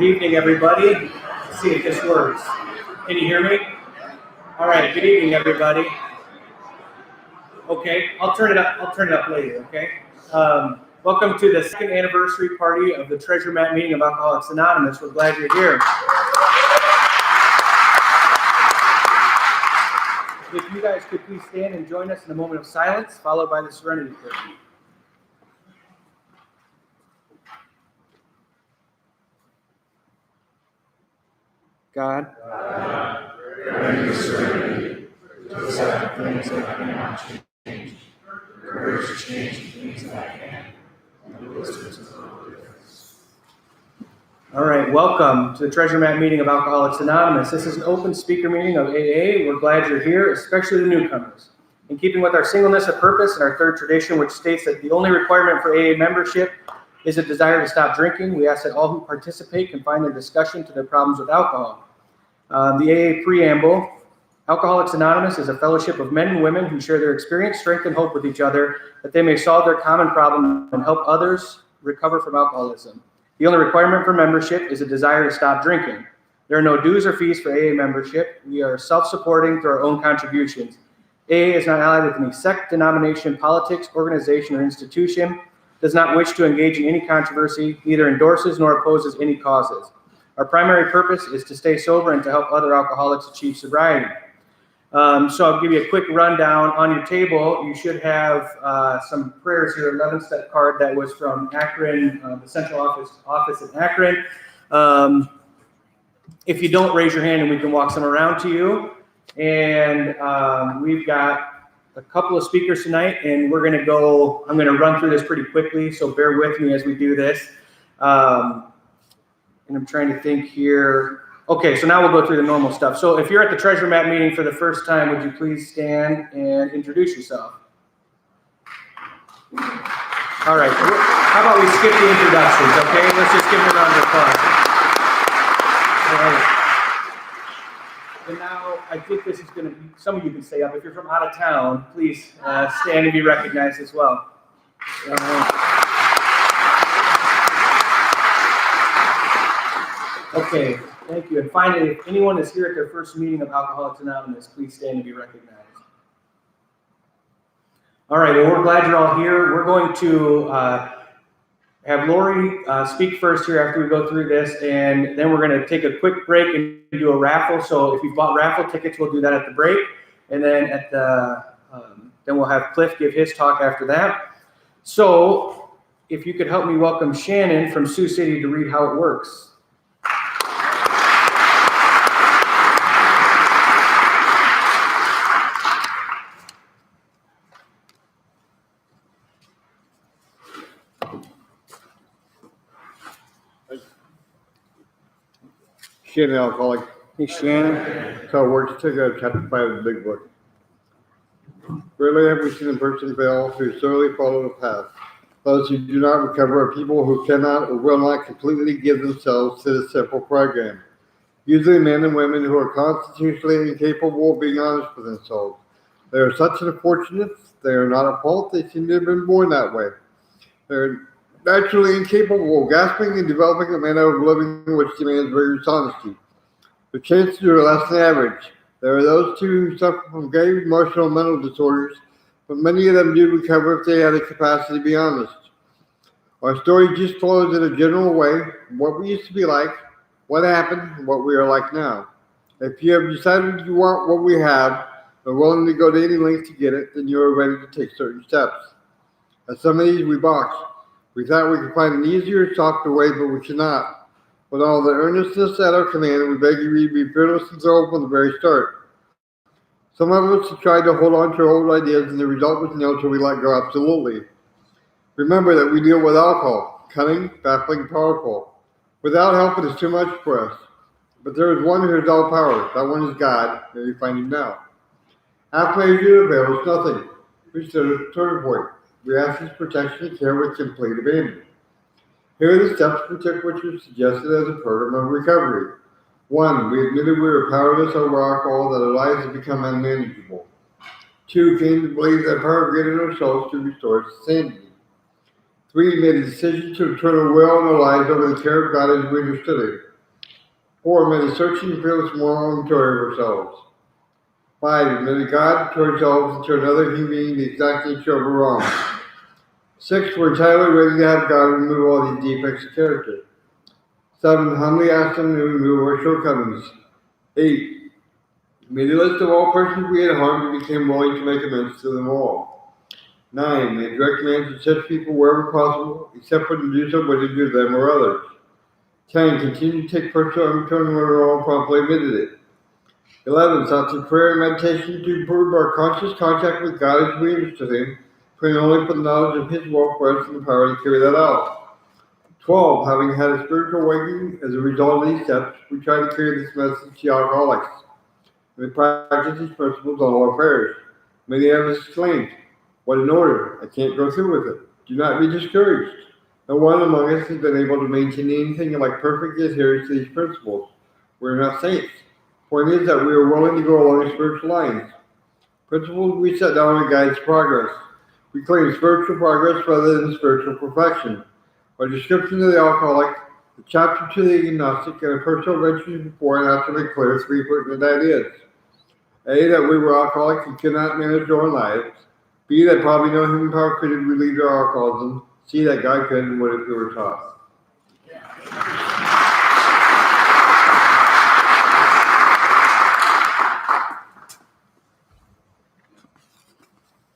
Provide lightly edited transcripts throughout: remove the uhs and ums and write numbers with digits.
Good evening, everybody. Let's see if this works. Can you hear me? All right. Good evening, everybody. Okay, I'll turn it up. I'll turn it up later. Okay. Welcome to the second anniversary party of the Treasure Map meeting of Alcoholics Anonymous. We're glad you're here. If you guys could please stand and join us in a moment of silence, followed by the Serenity Prayer. God, grant us serenity to accept things that cannot change, courage to change things that can, and wisdom to know this. All right, welcome to the Treasure Map meeting of Alcoholics Anonymous. This is an open speaker meeting of AA. We're glad you're here, especially the newcomers. In keeping with our singleness of purpose and our third tradition, which states that the only requirement for AA membership is a desire to stop drinking, we ask that all who participate confine their discussion to their problems with alcohol. The AA preamble: Alcoholics Anonymous is a fellowship of men and women who share their experience, strength, and hope with each other, that they may solve their common problem and help others recover from alcoholism. The only requirement for membership is a desire to stop drinking. There are no dues or fees for AA membership. We are self-supporting through our own contributions. AA is not allied with any sect, denomination, politics, organization, or institution, does not wish to engage in any controversy, neither endorses nor opposes any causes. Our primary purpose is to stay sober and to help other alcoholics achieve sobriety. So I'll give you a quick rundown. On your table, you should have some prayers here, 11-step card that was from Akron, the central office in Akron. If you don't, raise your hand and we can walk some around to you. And we've got a couple of speakers tonight, and I'm going to run through this pretty quickly, so bear with me as we do this. And I'm trying to think here. Okay, so now we'll go through the normal stuff. So if you're at the Treasure Map meeting for the first time, would you please stand and introduce yourself? All right, how about we skip the introductions, okay? Let's just give them a round of applause. All right. And now I think this is going to be, some of you can stay up. If you're from out of town, please stand and be recognized as well. Okay, thank you. And finally, if anyone is here at their first meeting of Alcoholics Anonymous, please stand and be recognized. All right, well, we're glad you're all here. We're going to have Lori speak first here after we go through this, and then we're going to take a quick break and do a raffle. So if you've bought raffle tickets, we'll do that at the break, and then then we'll have Clif give his talk after that. So if you could help me welcome Shannon from Sioux City to read how it works. Shannon, alcoholic. Hey, Shannon. So it works. Take out chapter 5 of the big book. Rarely have we seen a person fail who thoroughly follow the path. Those who do not recover are people who cannot or will not completely give themselves to the simple program. Usually men and women who are constitutionally incapable of being honest with themselves. They are such unfortunates. They are not at fault. They seem to have been born that way. They're naturally incapable of grasping and developing a manner of living which demands rigorous honesty. The chances are less than average. There are those too who suffer from grave emotional and mental disorders, but many of them do recover if they have the capacity to be honest. Our story just follows in a general way what we used to be like, what happened, and what we are like now. If you have decided you want what we have and are willing to go to any length to get it, then you are ready to take certain steps. At some of these we balked. We thought we could find an easier, softer way, but we cannot. With all the earnestness at our command, we beg you to be fearless and thorough from the very start. Some of us have tried to hold on to our old ideas, and the result was no till we let go absolutely. Remember that we deal with alcohol, cunning, baffling, powerful. Without help, it is too much for us. But there is one who has all power. That one is God. May we find him now. Half measure avails nothing. We stood at the turning point. We ask his protection and care with complete abandon. Here are the steps we took which were suggested as a program of recovery. 1. We admitted we were powerless over alcohol, that our lives had become unmanageable. 2. Came to believe that power greater than ourselves to restore sanity. 3. Made a decision to turn our will and our lives over the care of God as we understood it. 4, may the searching feel us more inventory of ourselves. 5, admit God to ourselves and to another human being the exact nature of a wrong. 6, we're entirely ready to have God remove all these defects of character. 7, humbly ask Him to remove our shortcomings. 8, may the list of all persons we had harmed became willing to make amends to them all. 9, may direct man to such people wherever possible, except when to do so would injure them or others. 10, continue to take personal inventory when we're all promptly admitted it. 11, sought through prayer and meditation to improve our conscious contact with God as we understood Him, praying only for the knowledge of His will for us and the power to carry that out. 12, having had a spiritual awakening as a result of these steps, we try to carry this message to alcoholics. We practice these principles on all affairs. Many of us exclaimed, "What an order! I can't go through with it." Do not be discouraged. No one among us has been able to maintain anything like perfect adherence to these principles. We're not saints. Point is that we are willing to go along spiritual lines. Principles we set down to guide progress. We claim spiritual progress rather than spiritual perfection. Our description of the alcoholic, the chapter to the agnostic, and a personal mention before and after make clear 3 pertinent ideas. A, that we were alcoholics and could not manage our own lives. B, that probably no human power could have relieved our alcoholism. C, that God could and would if we were taught.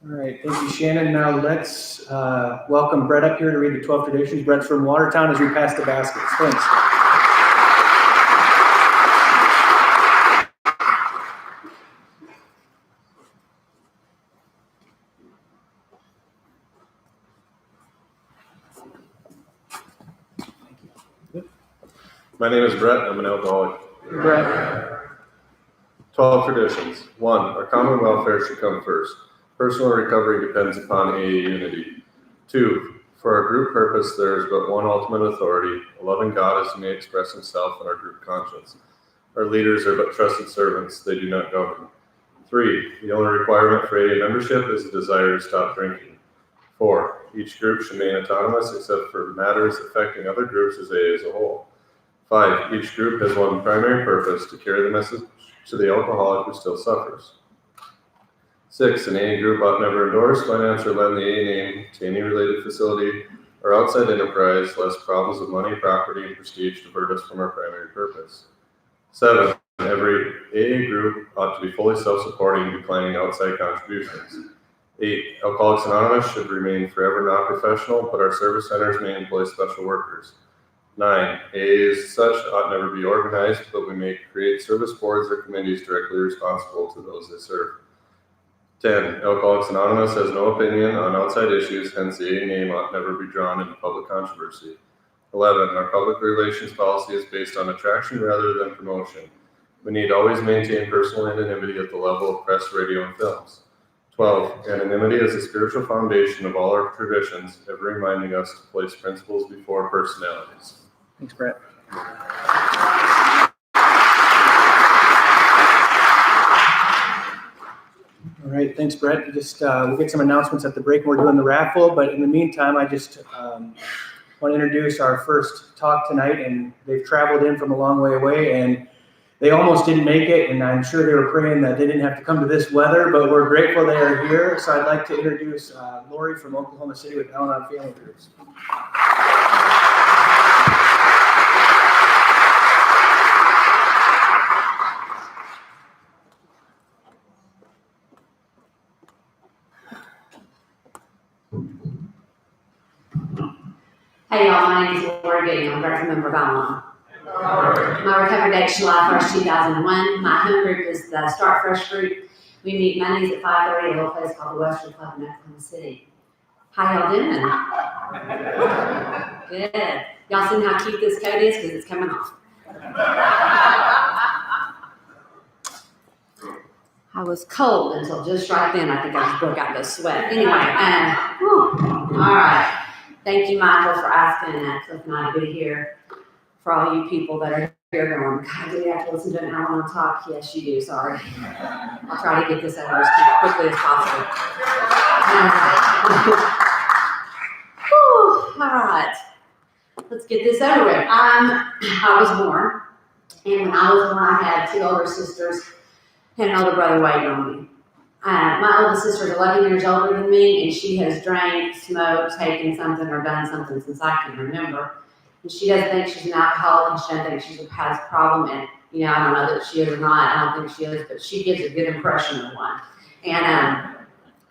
All right, thank you, Shannon. Now let's welcome Brett up here to read the 12 traditions. Brett's from Watertown as we pass the baskets. Thanks. My name is Brett. I'm an alcoholic. Brett. 12 traditions. 1. Our common welfare should come first. Personal recovery depends upon AA unity. 2. For our group purpose, there is but one ultimate authority, a loving God as He may express Himself in our group conscience. Our leaders are but trusted servants. They do not govern. 3. The only requirement for AA membership is a desire to stop drinking. 4. Each group should remain autonomous except for matters affecting other groups as AA as a whole. 5. Each group has one primary purpose, to carry the message to the alcoholic who still suffers. 6. An AA group ought never endorse, finance, or lend the AA name to any related facility or outside enterprise, lest problems of money, property, and prestige divert us from our primary purpose. 7. Every AA group ought to be fully self-supporting, declining outside contributions. 8. Alcoholics Anonymous should remain forever non-professional, but our service centers may employ special workers. 9. AA as such ought never be organized, but we may create service boards or committees directly responsible to those they serve. 10. Alcoholics Anonymous has no opinion on outside issues, hence the AA name ought never be drawn into public controversy. 11. Our public relations policy is based on attraction rather than promotion. We need always maintain personal anonymity at the level of press, radio, and films. 12. Anonymity is the spiritual foundation of all our traditions, ever reminding us to place principles before personalities. Thanks, Brett. All right, thanks, Brett. We'll get some announcements at the break when we're doing the raffle, but in the meantime, I just want to introduce our first talk tonight, and they've traveled in from a long way away, and they almost didn't make it, and I'm sure they were praying that they didn't have to come to this weather, but we're grateful they are here. So I'd like to introduce Lori from Oklahoma City with Al-Anon Family Groups. Hey y'all, my name is Lori Gooding. I'm a direct member of Al-Anon. My recovery date is July 1st, 2001. My home group is the Start Fresh group. We meet Mondays at 5:30 at a little place called the Western Club in Oklahoma City. How y'all doing? Good. Y'all seen how cute this coat is? Because it's coming off. I was cold until just right then. I think I just broke out into a sweat. Anyway, all right. Thank you, Michael, for asking Clif and I to be here. For all you people that are here going, God, do we have to listen to an Al-Anon talk? Yes, you do. Sorry. I'll try to get this over as quickly as possible. All right. Let's get this over with. I was born And when I was born, I had two older sisters and an older brother waiting on me. My oldest sister is 11 years older than me, and she has drank, smoked, taken something, or done something since I can remember. And she doesn't think she's an alcoholic, and she doesn't think she has a problem. And I don't know that she is or not. I don't think she is, but she gives a good impression of one. And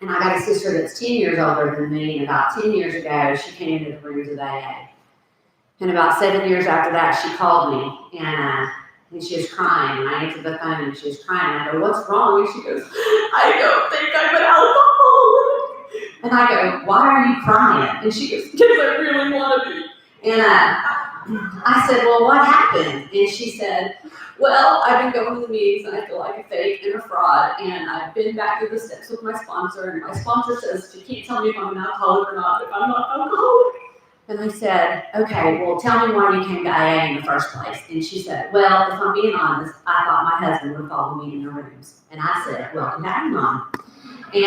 I got a sister that's 10 years older than me, and about 10 years ago, she came into the rooms of AA. And about 7 years after that, she called me, and she was crying, and I answered the phone, and she was crying, and I go, "What's wrong?" And she goes, "I don't think I'm an alcoholic." And I go, "Why are you crying?" And she goes, "Because I really want to be." And I said, "Well, what happened?" And she said, "Well, I've been going to the meetings, and I feel like a fake and a fraud, and I've been back through the steps with my sponsor, and my sponsor says she can't tell me if I'm an alcoholic or not, if I'm not alcoholic." And I said, "Okay, well, tell me why you came to AA in the first place." And she said, "Well, if I'm being honest, I thought my husband would follow me in the rooms." And I said, "Welcome back, Mom." And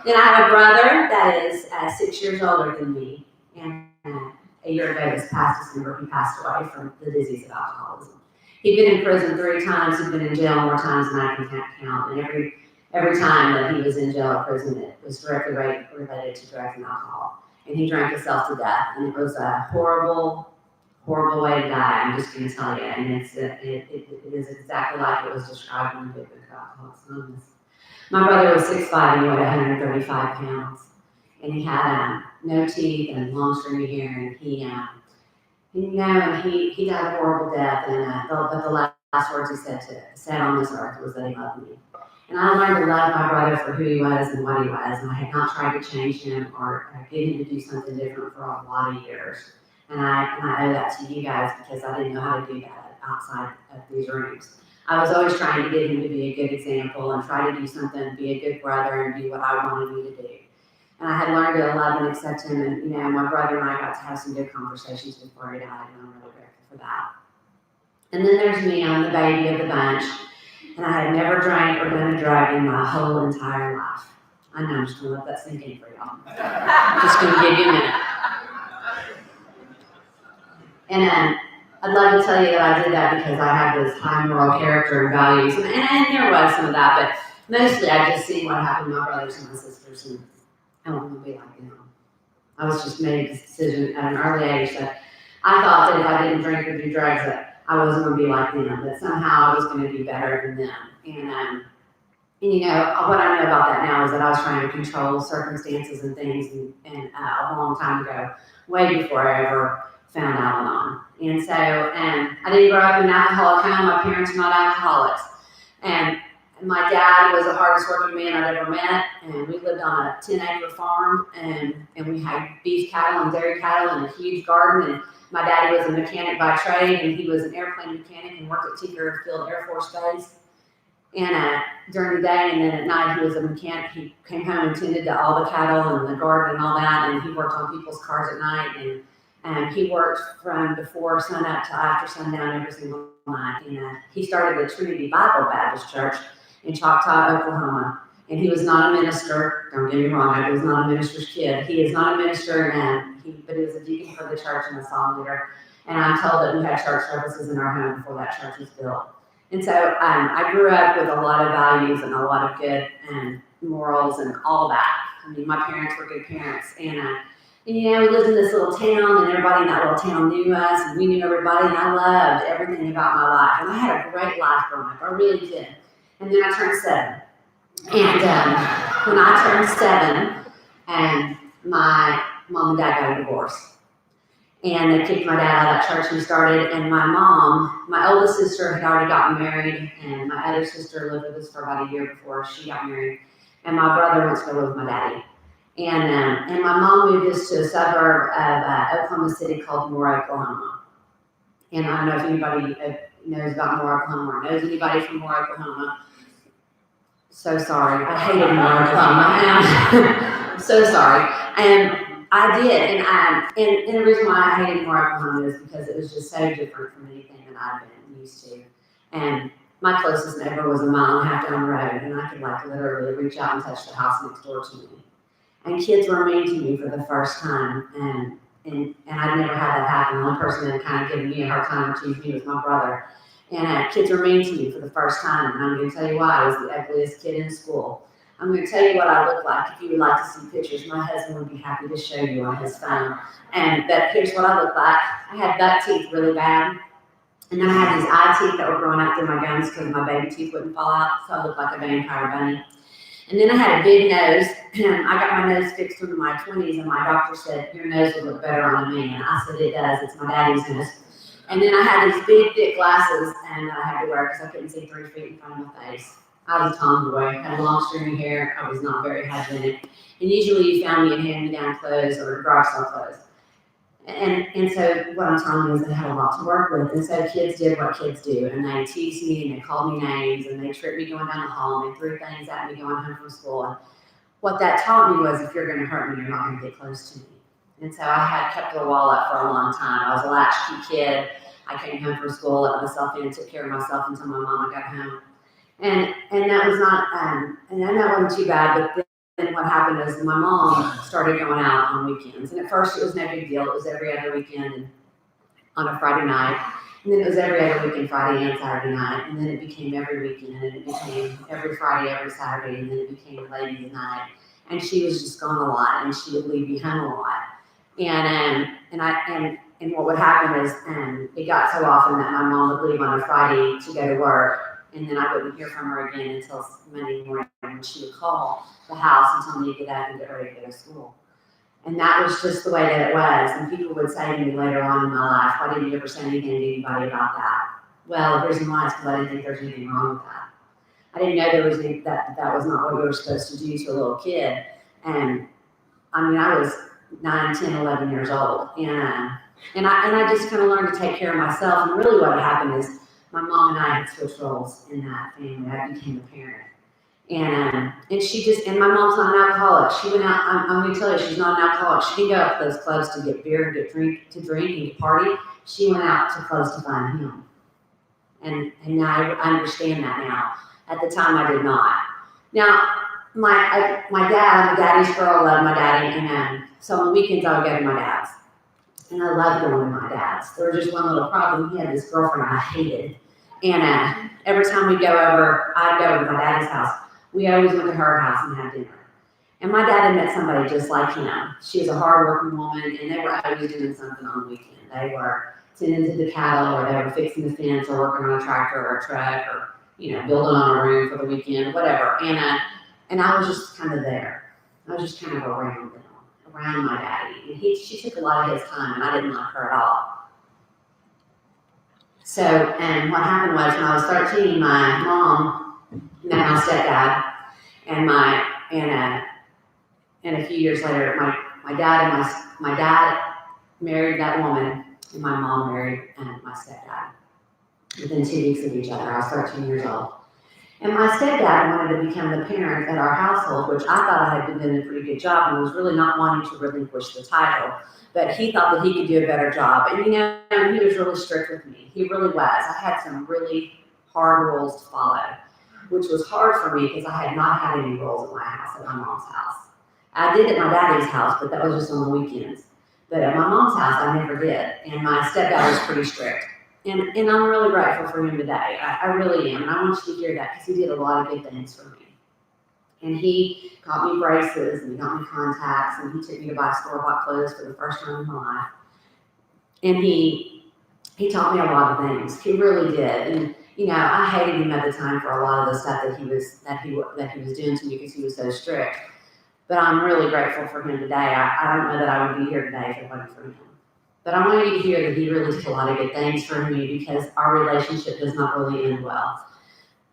then I have a brother that is 6 years older than me. And a year ago this past December, he passed away from the disease of alcoholism. He'd been in prison 3 times. He'd been in jail more times than I can count. And every time that he was in jail or prison, it was directly related to drugs and alcohol. And he drank himself to death, and it was a horrible, horrible way to die. I'm just going to tell you, and it is exactly like it was described in the book of Alcoholics Anonymous. My brother was 6'5", and he weighed 135 pounds, and he had no teeth and long stringy hair, and he died a horrible death. And but the last words he said on this earth was that he loved me. And I learned to love my brother for who he was and what he was, and I had not tried to change him or get him to do something different for a lot of years. And I owe that to you guys, because I didn't know how to do that outside of these rooms. I was always trying to get him to be a good example and try to do something, be a good brother, and do what I wanted him to do. And I had learned to love and accept him, and my brother and I got to have some good conversations before he died, and I'm really grateful for that. And then there's me, I'm the baby of the bunch. And I had never drank or done a drug in my whole entire life. I know, I'm just going to let that sink in for y'all. Just going to give you a minute. And I'd love to tell you that I did that because I have this high moral character and values. And there was some of that, but mostly I just seen what happened to my brothers and my sisters, and I don't want to be like them. I was just made a decision at an early age that I thought that if I didn't drink or do drugs, that I wasn't going to be like them, that somehow I was going to do better than them. And what I know about that now is that I was trying to control circumstances and things and a long time ago, way before I ever found Al-Anon. And so I didn't grow up in an alcoholic home. My parents were not alcoholics. And my dad was the hardest working man I'd ever met, and we lived on a 10-acre farm, and we had beef cattle and dairy cattle and a huge garden. And my daddy was a mechanic by trade, and he was an airplane mechanic and worked at Tinker Field Air Force Base. And during the day, and then at night, he was a mechanic. He came home and tended to all the cattle and the garden and all that, and he worked on people's cars at night. And he worked from before sunup to after sundown every single night. And he started the Trinity Bible Baptist Church in Choctaw, Oklahoma. And he was not a minister. Don't get me wrong, I was not a minister's kid. He is not a minister, but he was a deacon for the church and a song leader. And I'm told that we had church services in our home before that church was built. And so I grew up with a lot of values and a lot of good morals and all that. I mean, my parents were good parents. And we lived in this little town, and everybody in that little town knew us, and we knew everybody, and I loved everything about my life. And I had a great life growing up. I really did. And then I turned 7. And when I turned 7, my mom and dad got a divorce. And they kicked my dad out of that church we started. And my mom, my oldest sister, had already gotten married. And my other sister lived with us for about a year before she got married. And my brother went to live with my daddy. And my mom moved us to a suburb of Oklahoma City called Moore, Oklahoma. And I don't know if anybody knows about Moore, Oklahoma, or knows anybody from Moore, Oklahoma. So sorry. I hated Moore, Oklahoma. I'm so sorry. And I did. And the reason why I hated Moore, Oklahoma is because it was just so different from anything that I'd been used to. And my closest neighbor was a mile and a half down the road, and I could literally reach out and touch the house next door to me. And kids were mean to me for the first time. And I'd never had that happen. The only person that kind of given me a hard time or teased me was my brother. And kids were mean to me for the first time, and I'm going to tell you why. I was the ugliest kid in school. I'm going to tell you what I look like. If you would like to see pictures, my husband would be happy to show you on his phone. But here's what I look like. I had buck teeth really bad. And then I had these eye teeth that were growing out through my gums because my baby teeth wouldn't fall out. So I looked like a vampire bunny. And then I had a big nose. I got my nose fixed in my 20s, and my doctor said, your nose would look better on a man. I said, it does. It's my daddy's nose. And then I had these big, thick glasses, and I had to wear because I couldn't see 3 feet in front of my face. I was a tomboy, had long stringy hair. I was not very hygienic. And usually you found me in hand-me-down clothes or garage sale clothes. And so what I'm telling you is they had a lot to work with. And so kids did what kids do. And they teased me, and they called me names, and they tripped me going down the hall, and they threw things at me going home from school. And what that taught me was if you're going to hurt me, you're not going to get close to me. And so I had kept the wall up for a long time. I was a latchkey kid. I came home from school, let myself in, took care of myself until my mama got home. And that was not, and that wasn't too bad, but then what happened is my mom started going out on weekends. And at first it was no big deal. It was every other weekend and on a Friday night. And then it was every other weekend, Friday and Saturday night. And then it became every weekend, and it became every Friday, every Saturday, and then it became ladies' night. And she was just gone a lot, and she would leave me home a lot. And what would happen is it got so often that my mom would leave on a Friday to go to work, and then I wouldn't hear from her again until Monday morning, when she would call the house and tell me to get up and get ready to go to school. And that was just the way that it was. And people would say to me later on in my life, why didn't you ever say anything to anybody about that? Well, the reason why is because I didn't think there was anything wrong with that. I didn't know there was that was not what you were supposed to do to a little kid. And I mean, I was 9, 10, 11 years old. And I just kind of learned to take care of myself. And really what happened is my mom and I had switched roles in that family. I became a parent. And my mom's not an alcoholic. She went out, I'm going to tell you, she's not an alcoholic. She didn't go out to those clubs to get beer and to drink and to party. She went out to clubs to find him. And now I understand that now. At the time, I did not. Now, my dad, I'm a daddy's girl, I love my daddy. And so on the weekends, I would go to my dad's. And I loved going to my dad's. There was just one little problem. He had this girlfriend I hated. And every time we'd go over, I'd go to my daddy's house. We always went to her house and had dinner. And my dad had met somebody just like him. She was a hardworking woman, and they were always doing something on the weekend. They were tending to the cattle, or they were fixing the fence, or working on a tractor or a truck, or building on a room for the weekend, whatever. And I was just kind of there. I was just kind of around them, around my daddy. And she took a lot of his time, and I didn't like her at all. So, and what happened was when I was 13, my mom met my stepdad, and a few years later, my dad married that woman, and my mom married my stepdad. Within 2 weeks of each other, I was 13 years old. And my stepdad wanted to become the parent at our household, which I thought I had been doing a pretty good job, and was really not wanting to relinquish the title. But he thought that he could do a better job. And he was really strict with me. He really was. I had some really hard rules to follow, which was hard for me because I had not had any rules at my house, at my mom's house. I did at my daddy's house, but that was just on the weekends. But at my mom's house, I never did. And my stepdad was pretty strict. And I'm really grateful for him today. I really am. And I want you to hear that because he did a lot of good things for me. And he got me braces, and he got me contacts, and he took me to buy store-bought clothes for the first time in my life. And he taught me a lot of things. He really did. And I hated him at the time for a lot of the stuff that he was doing to me because he was so strict. But I'm really grateful for him today. I don't know that I would be here today if it wasn't for him. But I want you to hear that he really did a lot of good things for me because our relationship does not really end well.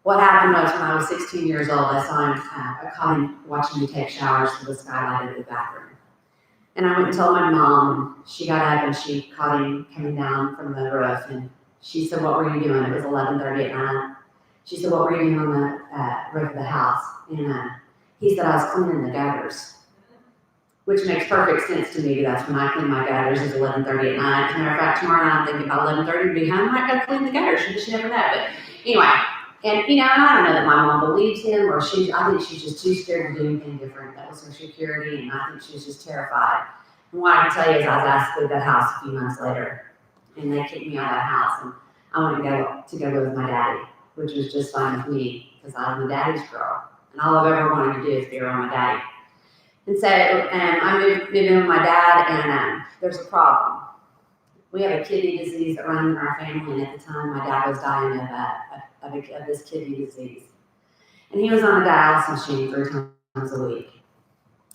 What happened was when I was 16 years old, I caught him watching me take showers through the skylight of the bathroom. And I went and told my mom, and she got up and she caught him coming down from the roof. And she said, what were you doing? It was 11:30 at night. She said, what were you doing on the roof of the house? And he said, I was cleaning the gutters, which makes perfect sense to me. That's when I clean my gutters, is 11:30 at night. As a matter of fact, tomorrow night I'm thinking about 11:30 to be home. I might go clean the gutters. You just never know. But anyway, and I don't know that my mom believed him, or I think she's just too scared to do anything different. That was her security, and I think she was just terrified. And what I can tell you is I was asked to leave that house a few months later, and they kicked me out of that house, and I wanted to go live with my daddy, which was just fine with me because I was my daddy's girl, and all I've ever wanted to do is be around my daddy. And so I moved in with my dad, and there's a problem. We have a kidney disease that runs in our family, and at the time, my dad was dying of this kidney disease. And he was on a dialysis machine 3 times a week.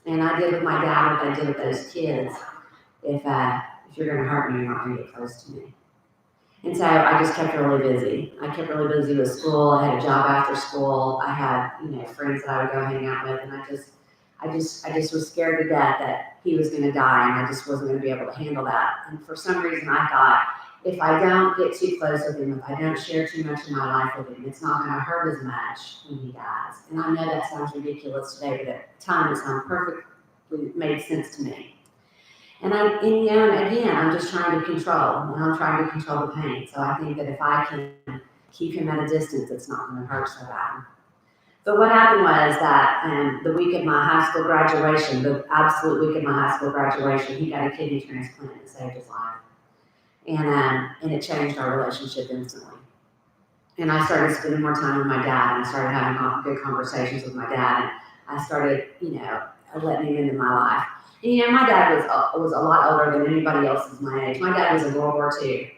And I did with my dad what I did with those kids. If you're going to hurt me, you're not going to get close to me. And so I just kept really busy. I kept really busy with school. I had a job after school. I had, friends that I would go hang out with, and I just was scared to death that he was going to die, and I just wasn't going to be able to handle that. And for some reason, I thought, if I don't get too close with him, if I don't share too much of my life with him, it's not going to hurt as much when he dies. And I know that sounds ridiculous today, but at the time, it sounded perfectly made sense to me. And again, I'm just trying to control, and I'm trying to control the pain. So I think that if I can keep him at a distance, it's not going to hurt so bad. But what happened was that the week of my high school graduation, the absolute week of my high school graduation, he got a kidney transplant that saved his life. And it changed our relationship instantly. And I started spending more time with my dad, and I started having good conversations with my dad, and I started, letting him into my life. And, my dad was a lot older than anybody else's my age. My dad was in World War II.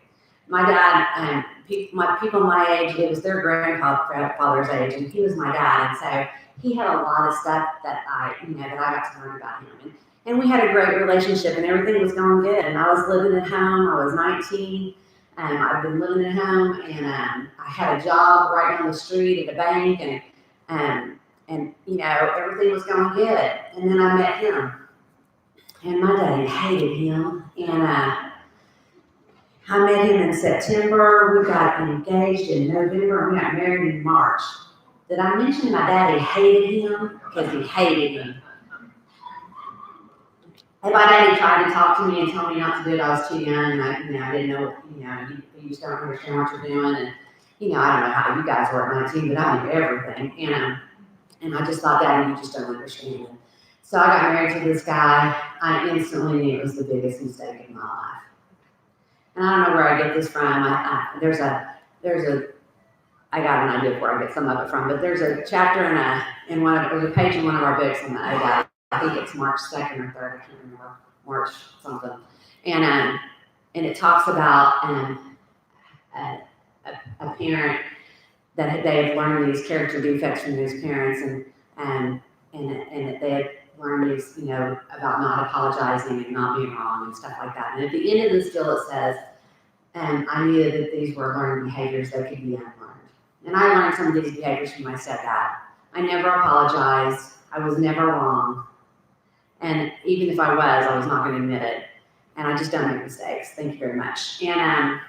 My dad, people my age, it was their grandfather's age, and he was my dad, and so he had a lot of stuff that I got to learn about him. And we had a great relationship, and everything was going good. And I was living at home. I was 19. I've been living at home, and I had a job right down the street at a bank, and everything was going good. And then I met him, and my daddy hated him. And I met him in September. We got engaged in November, and we got married in March. Did I mention my daddy hated him? Because he hated him. And my daddy tried to talk to me and tell me not to do it. I was too young, and I didn't know, you just don't understand what you're doing. And, I don't know how you guys were at 19, but I knew everything. And I just thought, Daddy, you just don't understand. So I got married to this guy. I instantly knew it was the biggest mistake in my life. And I don't know where I get this from. I got an idea of where I get some of it from, but there's a chapter there's a page in one of our books on the ODAD. I think it's March 2nd or 3rd, I can't remember, March something. And it talks about a parent that they had learned these character defects from these parents, and that they had learned these, about not apologizing and not being wrong and stuff like that. And at the end of this deal, it says, I knew that these were learned behaviors that could be unlearned. And I learned some of these behaviors from my stepdad. I never apologized. I was never wrong. And even if I was not going to admit it. And I just don't make mistakes. Thank you very much. And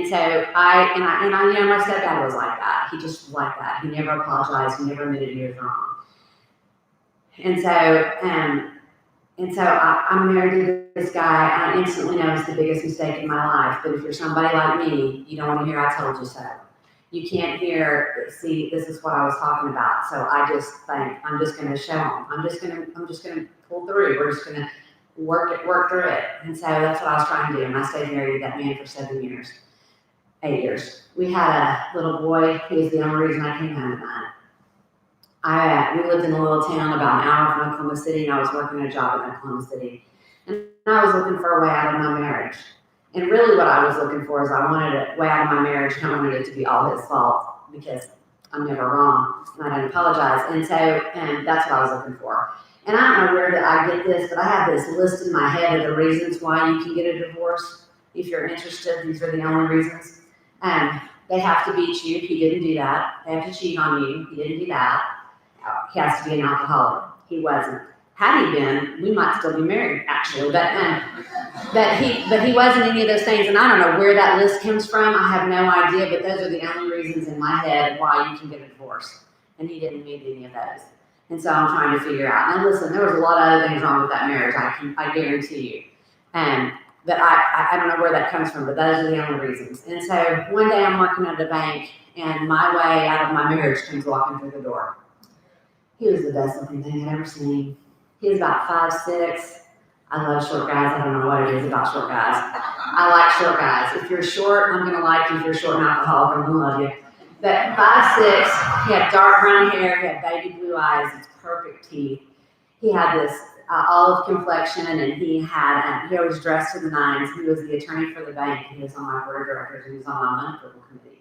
so my stepdad was like that. He just was like that. He never apologized. He never admitted he was wrong. And so I'm married to this guy. I instantly know it's the biggest mistake in my life. But if you're somebody like me, you don't want to hear I told you so. You can't see, this is what I was talking about. So I just think I'm just going to show them. I'm just going to pull through. We're just going to work through it. And so that's what I was trying to do. And I stayed married to that man for 8 years. We had a little boy. He was the only reason I came home at night. We lived in a little town about an hour from Oklahoma City, and I was working a job in Oklahoma City. And I was looking for a way out of my marriage. And really what I was looking for is I wanted a way out of my marriage, and I wanted it to be all his fault because I'm never wrong and I don't apologize. And that's what I was looking for. And I don't know where I get this, but I have this list in my head of the reasons why you can get a divorce. If you're interested, these are the only reasons. They have to beat you. He didn't do that. They have to cheat on you. He didn't do that. He has to be an alcoholic. He wasn't. Had he been, we might still be married, actually. But he wasn't any of those things. And I don't know where that list comes from. I have no idea. But those are the only reasons in my head why you can get a divorce. And he didn't meet any of those. And so I'm trying to figure out. Now listen, there was a lot of other things wrong with that marriage. I guarantee you. But I don't know where that comes from. But those are the only reasons. And so one day I'm working at a bank, and my way out of my marriage comes walking through the door. He was the best looking thing I'd ever seen. He was about 5'6", I love short guys. I don't know what it is about short guys. I like short guys. If you're short, I'm going to like you. If you're short and alcoholic, I'm going to love you. But 5'6", he had dark brown hair, he had baby blue eyes, it's perfect teeth. He had this olive complexion, and he always dressed to the nines. He was the attorney for the bank. He was on my board of directors, and he was on my money purple committee.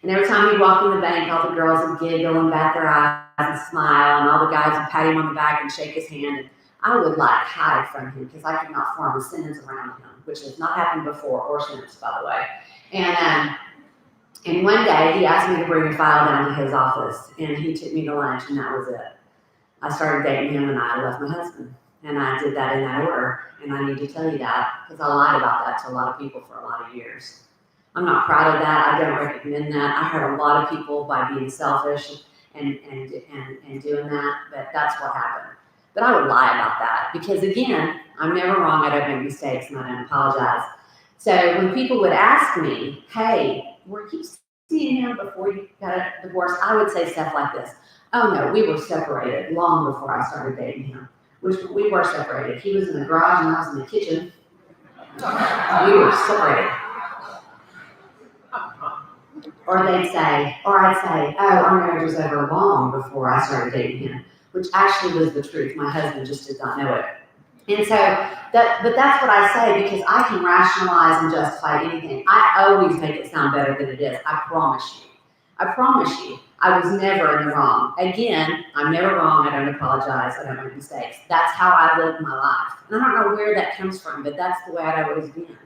And every time he'd walk in the bank, all the girls would giggle and bat their eyes and smile, and all the guys would pat him on the back and shake his hand. And I would like hide from him because I could not form a sentence around him, which has not happened before or since, by the way. And one day he asked me to bring a file down to his office, and he took me to lunch, and that was it. I started dating him, and I left my husband. And I did that in that order. And I need to tell you that because I lied about that to a lot of people for a lot of years. I'm not proud of that. I don't recommend that. I hurt a lot of people by being selfish and doing that, but that's what happened. But I would lie about that because, again, I'm never wrong. I don't make mistakes, and I don't apologize. So when people would ask me, hey, were you seeing him before you got a divorce? I would say stuff like this. Oh, no, we were separated long before I started dating him. We were separated. He was in the garage and I was in the kitchen. We were separated. Or I'd say, oh, our marriage was over long before I started dating him, which actually was the truth. My husband just did not know it. And so, but that's what I say because I can rationalize and justify anything. I always make it sound better than it is. I promise you. I promise you. I was never in the wrong. Again, I'm never wrong. I don't apologize. I don't make mistakes. That's how I live my life. And I don't know where that comes from, but that's the way I've always been.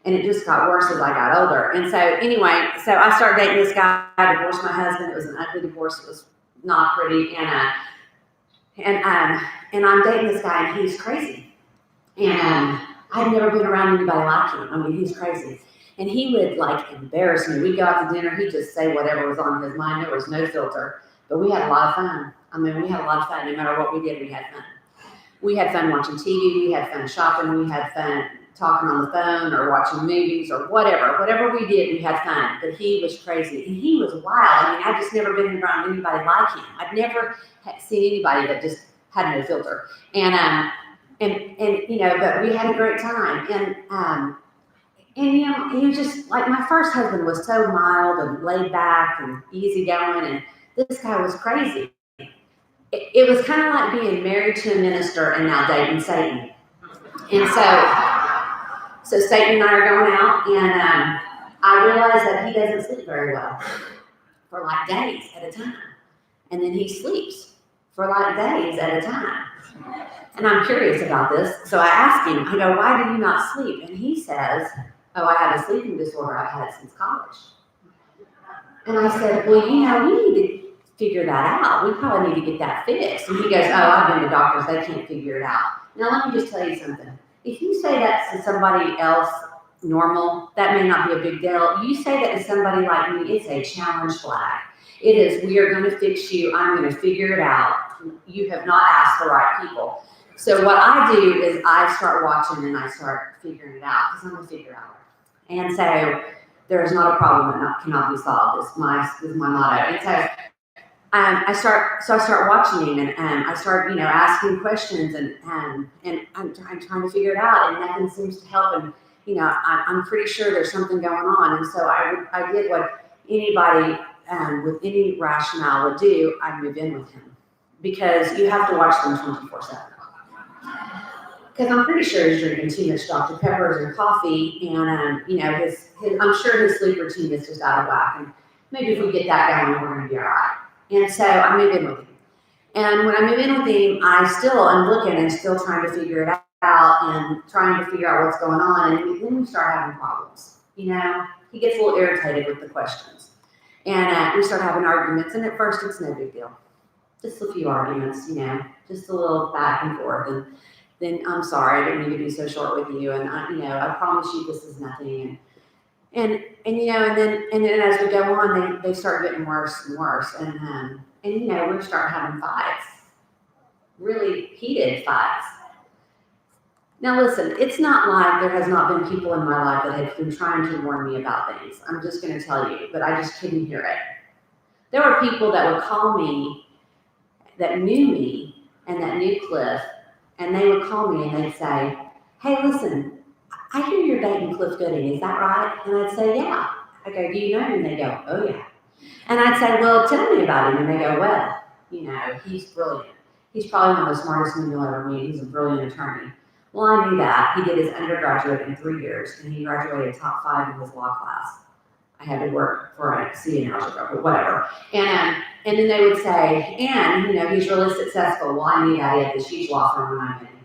And it just got worse as I got older. And so anyway, so I started dating this guy. I divorced my husband. It was an ugly divorce. It was not pretty. And I'm dating this guy, and he's crazy. And I've never been around anybody like him. I mean, he's crazy. And he would like embarrass me. We'd go out to dinner. He'd just say whatever was on his mind. There was no filter. But we had a lot of fun. I mean, we had a lot of fun. No matter what we did, we had fun. We had fun watching TV. We had fun shopping. We had fun talking on the phone or watching movies or whatever. Whatever we did, we had fun. But he was crazy. And he was wild. I mean, I'd just never been around anybody like him. I'd never seen anybody that just had no filter. And you know, but we had a great time. And you know, he was just like my first husband was so mild and laid back and easygoing, and this guy was crazy. It was kind of like being married to a minister and now dating Satan. And so Satan and I are going out, and I realized that he doesn't sleep very well for like days at a time, and then he sleeps for like days at a time. And I'm curious about this, so I asked him. I go, "Why do you not sleep?" And he says, "Oh, I have a sleeping disorder. I've had it since college." And I said, "Well, you know, we need to figure that out. We probably need to get that fixed." And he goes, "Oh, I've been to doctors. They can't figure it out." Now, let me just tell you something. If you say that to somebody else, normal, that may not be a big deal. You say that to somebody like me, it's a challenge flag. It is, we are going to fix you. I'm going to figure it out. You have not asked the right people. So what I do is I start watching and I start figuring it out because I'm a figure outer. And so there's not a problem that cannot be solved. Is my motto. And so I start watching him, and I start, you know, asking questions, and I'm trying to figure it out, and nothing seems to help. And you know, I'm pretty sure there's something going on. And so I did what anybody with any rationale would do. I move in with him because you have to watch them 24/7. Because I'm pretty sure he's drinking too much Dr. Peppers and coffee, and you know, I'm sure his sleep routine is just out of whack. And maybe if we get that going, we're going to be all right. And so I move in with him. And when I move in with him, I'm looking and still trying to figure it out and trying to figure out what's going on. And then we start having problems. You know, he gets a little irritated with the questions, and we start having arguments. And at first, it's no big deal, just a few arguments. You know, just a little back and forth. And then I'm sorry, I didn't mean to be so short with you, and you know, I promise you this is nothing. And you know, and then as we go on, they start getting worse and worse, and you know, we start having fights, really heated fights. Now listen, it's not like there has not been people in my life that have been trying to warn me about things. I'm just going to tell you, but I just couldn't hear it. There were people that would call me that knew me and that knew Clif, And they would call me and they'd say, hey, listen, I hear you're dating Clif Gooding, is that right? And I'd say, yeah. I go, do you know him? And they go, oh yeah. And I'd say, well, tell me about him. And they go, well, he's brilliant. He's probably one of the smartest men you'll ever meet. He's a brilliant attorney. Well, I knew that. He did his undergraduate in 3 years, and he graduated top 5 in his law class. I had to work for a C in algebra, but whatever. And then they would say, and, he's really successful. Well, I knew that. He had this huge law firm when I met him.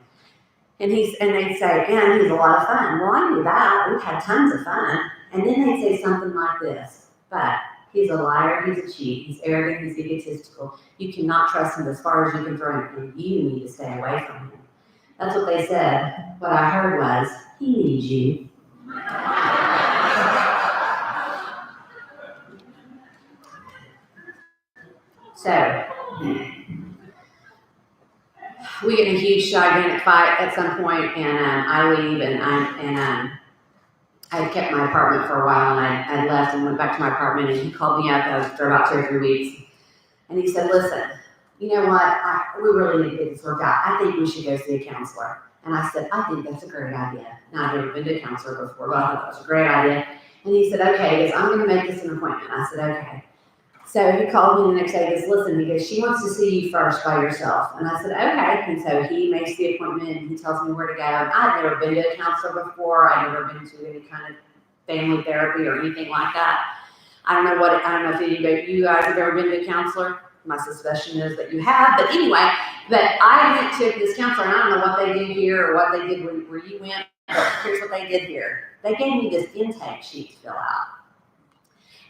And they'd say, and he's a lot of fun. Well, I knew that. We've had tons of fun. And then they'd say something like this, but he's a liar, he's a cheat, he's arrogant, he's egotistical. You cannot trust him as far as you can throw him, and you need to stay away from him. That's what they said. What I heard was, he needs you. So, we get in a huge, gigantic fight at some point, and I leave, and I kept my apartment for a while, and I left and went back to my apartment, and he called me up after about 2 or 3 weeks, and he said, listen, you know what, we really need to get this worked out. I think we should go see a counselor. And I said, I think that's a great idea. Now, I've never been to a counselor before, but I thought that was a great idea. And he said, okay, he goes, I'm going to make this an appointment. I said, okay. So he called me the next day, he goes, listen, he goes, she wants to see you first by yourself. And I said, okay. And so he makes the appointment, and he tells me where to go. I'd never been to a counselor before. I'd never been to any kind of family therapy or anything like that. I don't know if any of you guys have ever been to a counselor. My suspicion is that you have, but anyway, but I went to this counselor, and I don't know what they did here or what they did where you went, but here's what they did here. They gave me this intake sheet to fill out.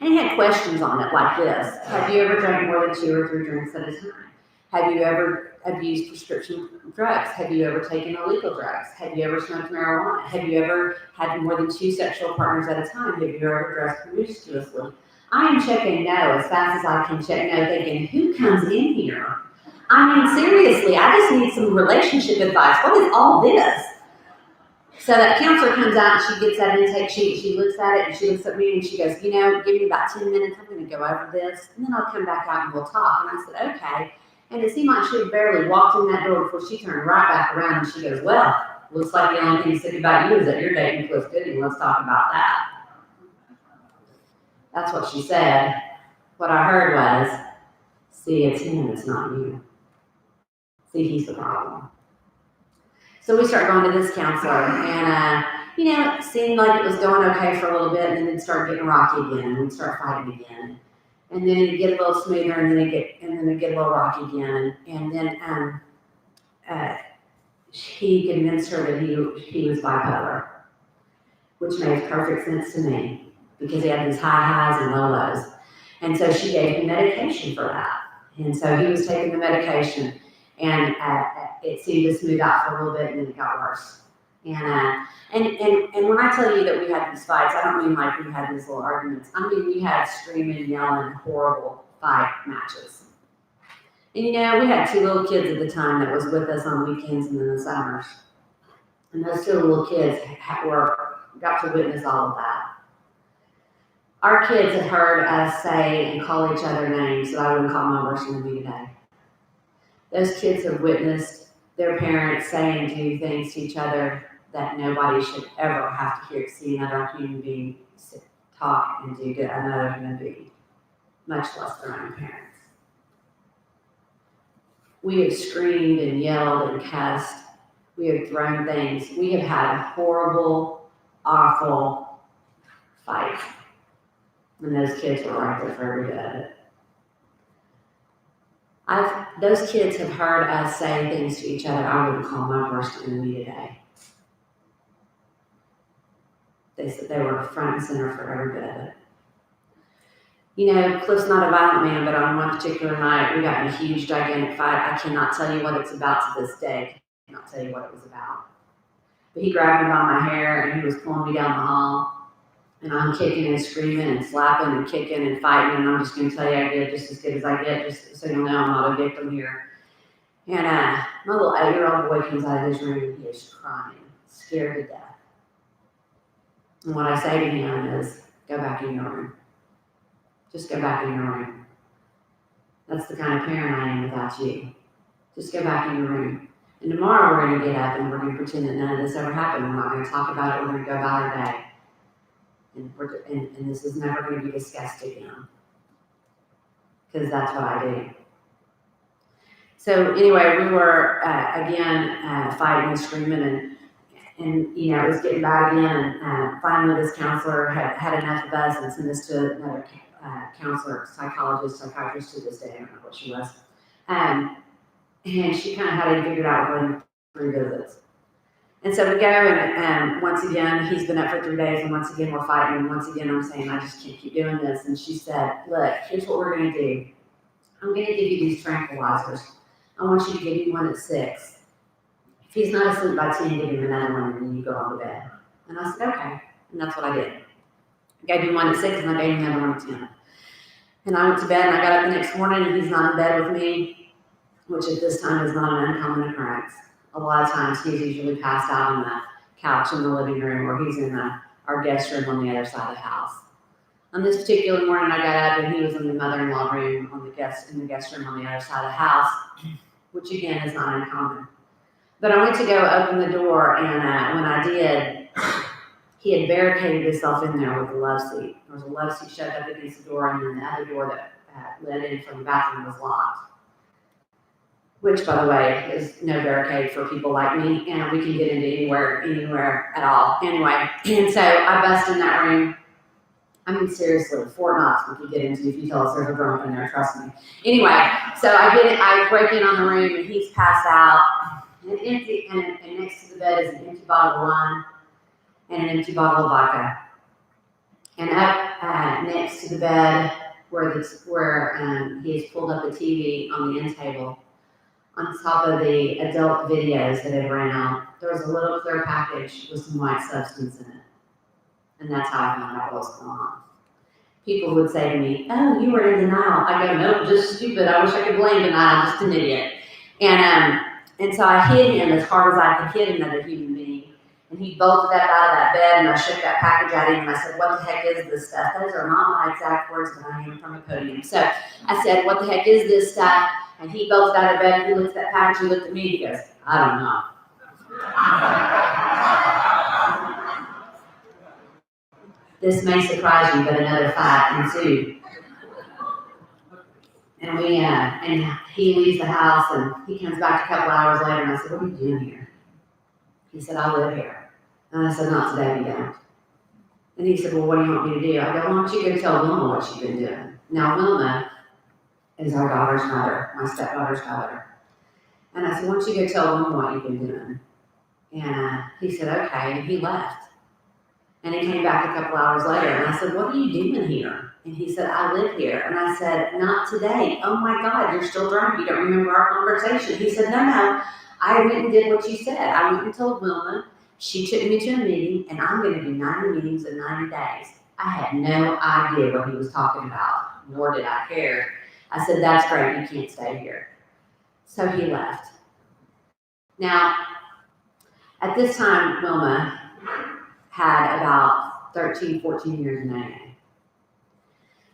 And it had questions on it like this. Have you ever drank more than 2 or 3 drinks at a time? Have you ever abused prescription drugs? Have you ever taken illegal drugs? Have you ever smoked marijuana? Have you ever had more than 2 sexual partners at a time? Have you ever dressed promiscuously? I am checking no as fast as I can check no, thinking, who comes in here? I mean, seriously, I just need some relationship advice. What is all this? So that counselor comes out, and she gets that intake sheet, she looks at it, and she looks at me, and she goes, give me about 10 minutes, I'm going to go over this, and then I'll come back out and we'll talk. And I said, okay. And it seemed like she had barely walked in that door before she turned right back around, and she goes, well, looks like the only thing said about you is that you're dating Clif Gooding. Let's talk about that. That's what she said. What I heard was, see, it's him, it's not you. See, he's the problem. So we started going to this counselor, and it seemed like it was going okay for a little bit, and then it started getting rocky again, and we'd start fighting again. And then it'd get a little smoother, and then it'd get a little rocky again. And then he convinced her that he was bipolar, which made perfect sense to me because he had these high highs and low lows. And so she gave him medication for that. And so he was taking the medication, and it seemed to smooth out for a little bit, and then it got worse. And when I tell you that we had these fights, I don't mean like we had these little arguments. I mean we had screaming, yelling, horrible fight matches. And we had 2 little kids at the time that was with us on weekends and in the summers. And those 2 little kids got to witness all of that. Our kids had heard us say and call each other names that I wouldn't call my worst enemy today. Those kids have witnessed their parents say and do things to each other that nobody should ever have to see another human being talk and do to another human being, much less their own parents. We have screamed and yelled and cussed. We have thrown things. We have had horrible, awful fights. And those kids were right there for every bit of it. Those kids have heard us say things to each other I wouldn't call my worst enemy today. They said they were front and center for every bit of it. Clif's not a violent man, but on one particular night, we got in a huge, gigantic fight. I cannot tell you what it's about to this day. I cannot tell you what it was about. But he grabbed me by my hair, and he was pulling me down the hall. And I'm kicking and screaming and slapping and kicking and fighting. And I'm just going to tell you I did just as good as I get, just so you'll know I'm not a victim here. And my little 8-year-old boy comes out of his room, and he is crying, scared to death. And what I say to him is, go back in your room. Just go back in your room. That's the kind of parent I am without you. Just go back in your room. And tomorrow we're going to get up and we're going to pretend that none of this ever happened. We're not going to talk about it. We're going to go about our day. And this is never going to be discussed again. Because that's what I do. So anyway, we were, again, fighting and screaming and you know, it was getting bad again. And finally this counselor had enough of us and sent us to another counselor, psychiatrist to this day. I don't know what she was. And she kind of had it figured out within 3 visits. And so we go, and once again, he's been up for 3 days, and once again, we're fighting, and once again, I'm saying, I just can't keep doing this. And she said, look, here's what we're going to do. I'm going to give you these tranquilizers. I want you to give him one at 6. If he's not asleep by 10, give him another one, and then you go on to bed. And I said, okay. And that's what I did. I gave him one at 6, and I gave him another one at 10. And I went to bed, and I got up the next morning, and he's not in bed with me, which at this time is not an uncommon occurrence. A lot of times he's usually passed out on the couch in the living room, or he's in our guest room on the other side of the house. On this particular morning, I got up and he was in the mother-in-law room in the guest room on the other side of the house, which again is not uncommon. But I went to go open the door, and when I did, he had barricaded himself in there with a love seat. There was a love seat shoved up against the door, and then the other door that led in from the bathroom was locked. Which, by the way, is no barricade for people like me, and we can get into anywhere at all. Anyway, and so I bust in that room. I mean, seriously, Fort Knox we could get into if you tell us there's a drunk in there, trust me. Anyway, so I break in on the room, and he's passed out, and empty, and next to the bed is an empty bottle of wine and an empty bottle of vodka. And up next to the bed, where he has pulled up a TV on the end table, on top of the adult videos that had ran out, there was a little clear package with some white substance in it. And that's how I found out what was going on. People would say to me, oh, you were in denial. I go, no, just stupid. I wish I could blame denial, just an idiot. And so I hid him as hard as I could hit another human being. And he bolted up out of that bed, and I shook that package at him, and I said, what the heck is this stuff? Those are not my exact words, but I am from a podium. So I said, what the heck is this stuff? And he bolted out of bed, and he looked at that package, he looked at me, he goes, I don't know. This may surprise you, but another fight ensued. And and he leaves the house, and he comes back a couple hours later, and I said, what are you doing here? He said, I live here. And I said, not today, you don't. And he said, well, what do you want me to do? I go, why don't you go tell Wilma what you've been doing? Now, Wilma is our daughter's mother, my stepdaughter's daughter. And I said, why don't you go tell Wilma what you've been doing? And he said, okay, and he left. And he came back a couple hours later, and I said, what are you doing here? And he said, I live here. And I said, not today. Oh my God, you're still drunk. You don't remember our conversation. He said, no, I went and did what you said. I went and told Wilma. She took me to a meeting, and I'm going to do 90 meetings in 90 days. I had no idea what he was talking about, nor did I care. I said, that's great. You can't stay here. So he left. Now, at this time, Wilma had about 13, 14 years in AA.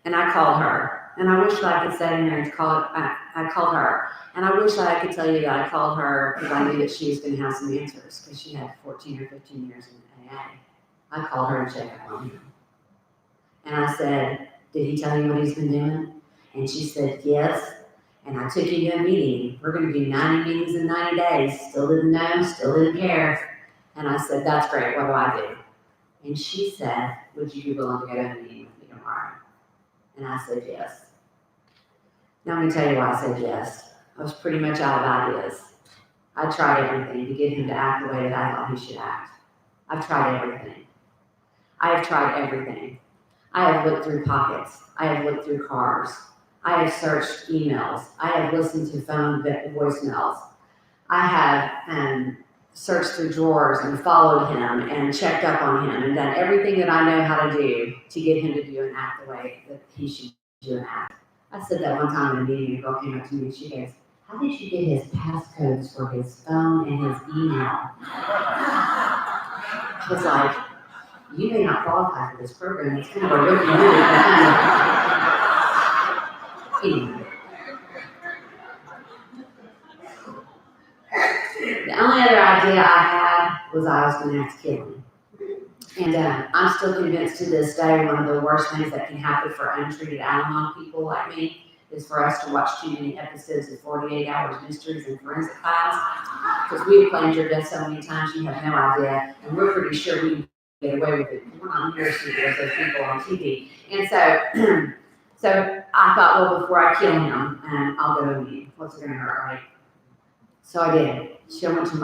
And I called her. And I wish that I could sit in there and I called her. And I wish that I could tell you that I called her because I knew that she was going to have some answers because she had 14 or 15 years in AA. I called her and checked up on him. And I said, did he tell you what he's been doing? And she said, yes. And I took you to a meeting. We're going to do 90 meetings in 90 days. Still didn't know, still didn't care. And I said, that's great. What do I do? And she said, would you be willing to go to a meeting with me tomorrow? And I said, yes. Now I'm going to tell you why I said yes. I was pretty much out of ideas. I tried everything to get him to act the way that I thought he should act. I've tried everything. I have tried everything. I have looked through pockets. I have looked through cars. I have searched emails. I have listened to phone voicemails. I have searched through drawers and followed him and checked up on him and done everything that I know how to do to get him to do and act the way that he should do and act. I said that one time in a meeting, a girl came up to me and she goes, how did you get his passcodes for his phone and his email? I was like, you may not qualify for this program. It's kind of a rookie move. Anyway. was I was going to have to kill him. And I'm still convinced to this day one of the worst things that can happen for untreated Al-Anon people like me is for us to watch too many episodes of 48 Hours Mysteries and Forensic Files. Because we have claimed your death so many times you have no idea, and we're pretty sure we can get away with it. We're not embarrassing those people on TV. And so, so I thought, well, before I kill him, I'll go to a meeting. What's it going to hurt, right? So I did. She took me to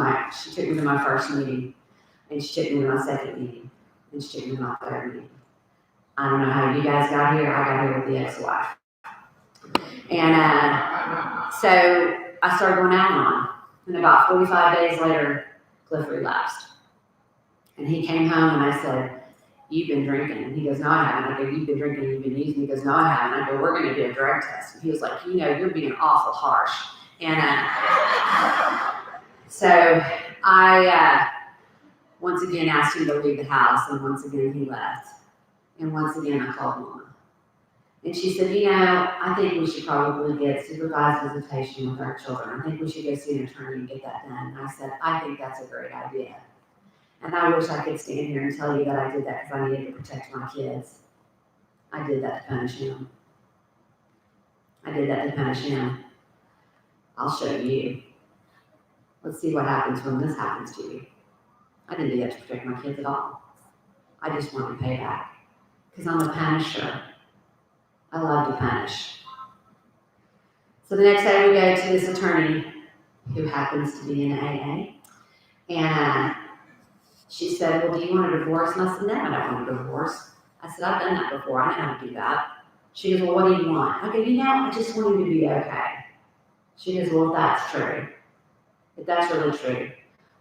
my first meeting, and she took me to my second meeting, and she took me to my third meeting. I don't know how you guys got here. I got here with the ex-wife. And so I started going out on. And about 45 days later, Clif relapsed. And he came home and I said, "You've been drinking." And he goes, "No, I haven't." I go, "You've been drinking, you've been using." He goes, "No, I haven't." I go, "We're going to do a drug test." And he was like, "You're being awful harsh." And so I once again asked him to leave the house, and once again he left. And once again I called Mama. And she said, "I think we should probably get supervised visitation with our children. I think we should go see an attorney and get that done." And I said, "I think that's a great idea. And I wish I could stand here and tell you that I did that because I needed to protect my kids. I did that to punish him. I did that to punish him. I'll show you. Let's see what happens when this happens to you. I didn't do that to protect my kids at all. I just wanted to pay back because I'm a punisher. I love to punish." So the next day we go to this attorney who happens to be in AA. And she said, "Well, do you want a divorce?" And I said, "No, I don't want a divorce." I said, "I've done that before. I know how to do that." She goes, "Well, what do you want?" I go, "I just want him to be okay." She goes, "Well, if that's true, if that's really true,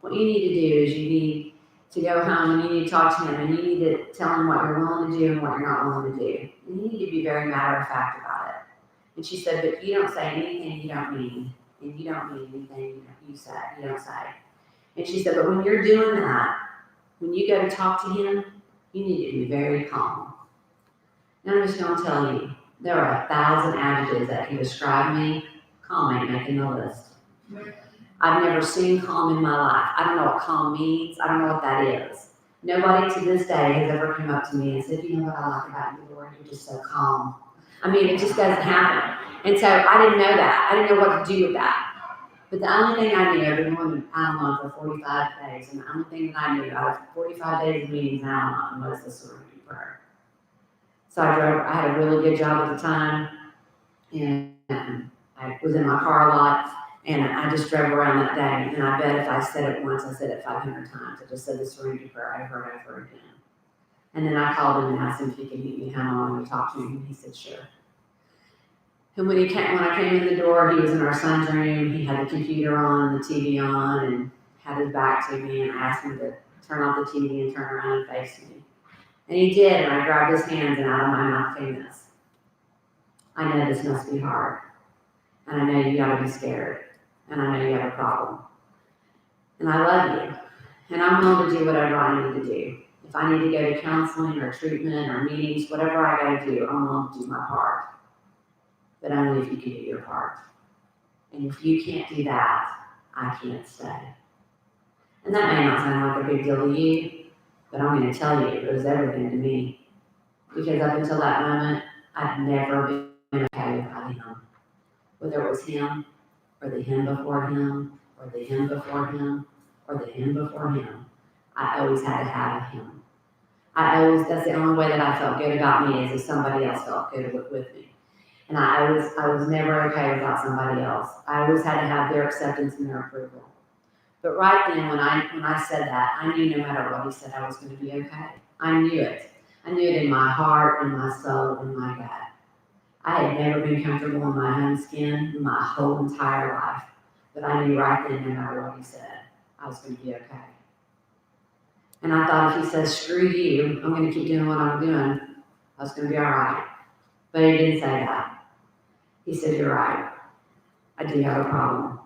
what you need to do is you need to go home and you need to talk to him and you need to tell him what you're willing to do and what you're not willing to do. And you need to be very matter of fact about it." And she said, "But you don't say anything you don't mean, and you don't mean anything you don't say." And she said, "But when you're doing that, when you go to talk to him, you need to be very calm." Now I'm just going to tell you, there are 1,000 adjectives that can describe me. Calm ain't making the list. I've never seen calm in my life. I don't know what calm means. I don't know what that is. Nobody to this day has ever come up to me and said, "You know what I like about you, Lord? You're just so calm." I mean, it just doesn't happen. And so I didn't know that. I didn't know what to do with that. But the only thing I knew, I've been going to Al-Anon for 45 days, and the only thing that I knew out of 45 days of meetings in Al-Anon was the serenity prayer. So I had a really good job at the time, and I was in my car a lot, and I just drove around that day, and I bet if I said it once, I said it 500 times. I just said the serenity prayer over and over again. And then I called him and asked him if he could meet me home. I wanted to talk to him, and he said, "Sure." And when I came in the door, he was in our son's room. He had the computer on, the TV on, and had his back to me, and I asked him to turn off the TV and turn around and face me. And he did, and I grabbed his hands, and out of my mouth came this: "I know this must be hard, and I know you gotta be scared, and I know you have a problem. And I love you, and I'm willing to do whatever I need to do. If I need to go to counseling or treatment or meetings, whatever I gotta do, I'm willing to do my part. But only if you can do your part. And if you can't do that, I can't stay." And that may not sound like a big deal to you, but I'm going to tell you, it was everything to me. Because up until that moment, I'd never been okay without him. Whether it was him, or the him before him, or the him before him, or the him before him, I always had to have him. That's the only way that I felt good about me, is if somebody else felt good with me. And I was never okay without somebody else. I always had to have their acceptance and their approval. But right then, when I said that, I knew no matter what he said, I was going to be okay. I knew it. I knew it in my heart, in my soul, in my gut. I had never been comfortable in my own skin my whole entire life. But I knew right then, no matter what he said, I was going to be okay. And I thought if he says, "Screw you, I'm going to keep doing what I'm doing," I was going to be all right. But he didn't say that. He said, "You're right. I do have a problem."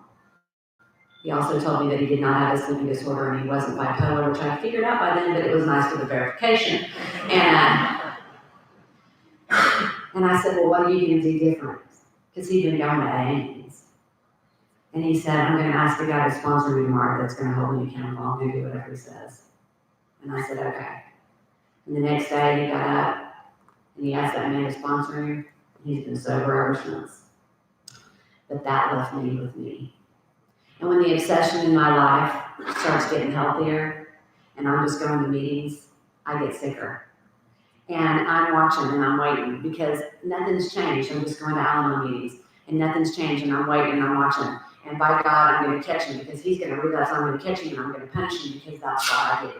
He also told me that he did not have a sleeping disorder and he wasn't bipolar, which I figured out by then, but it was nice for the verification. And I said, "Well, what are you going to do different?" Because he'd been going to AA meetings. And he said, I'm going to ask the guy to sponsor me tomorrow that's going to hold me accountable. I'm going to do whatever he says. And I said, okay. And the next day he got up and he asked that man to sponsor him. He's been sober ever since. But that left me with me. And when the obsession in my life starts getting healthier and I'm just going to meetings, I get sicker. And I'm watching and I'm waiting because nothing's changed. I'm just going to Alamo meetings and nothing's changed and I'm waiting and I'm watching. And by God, I'm going to catch him because he's going to realize I'm going to catch him and I'm going to punish him because that's what I do.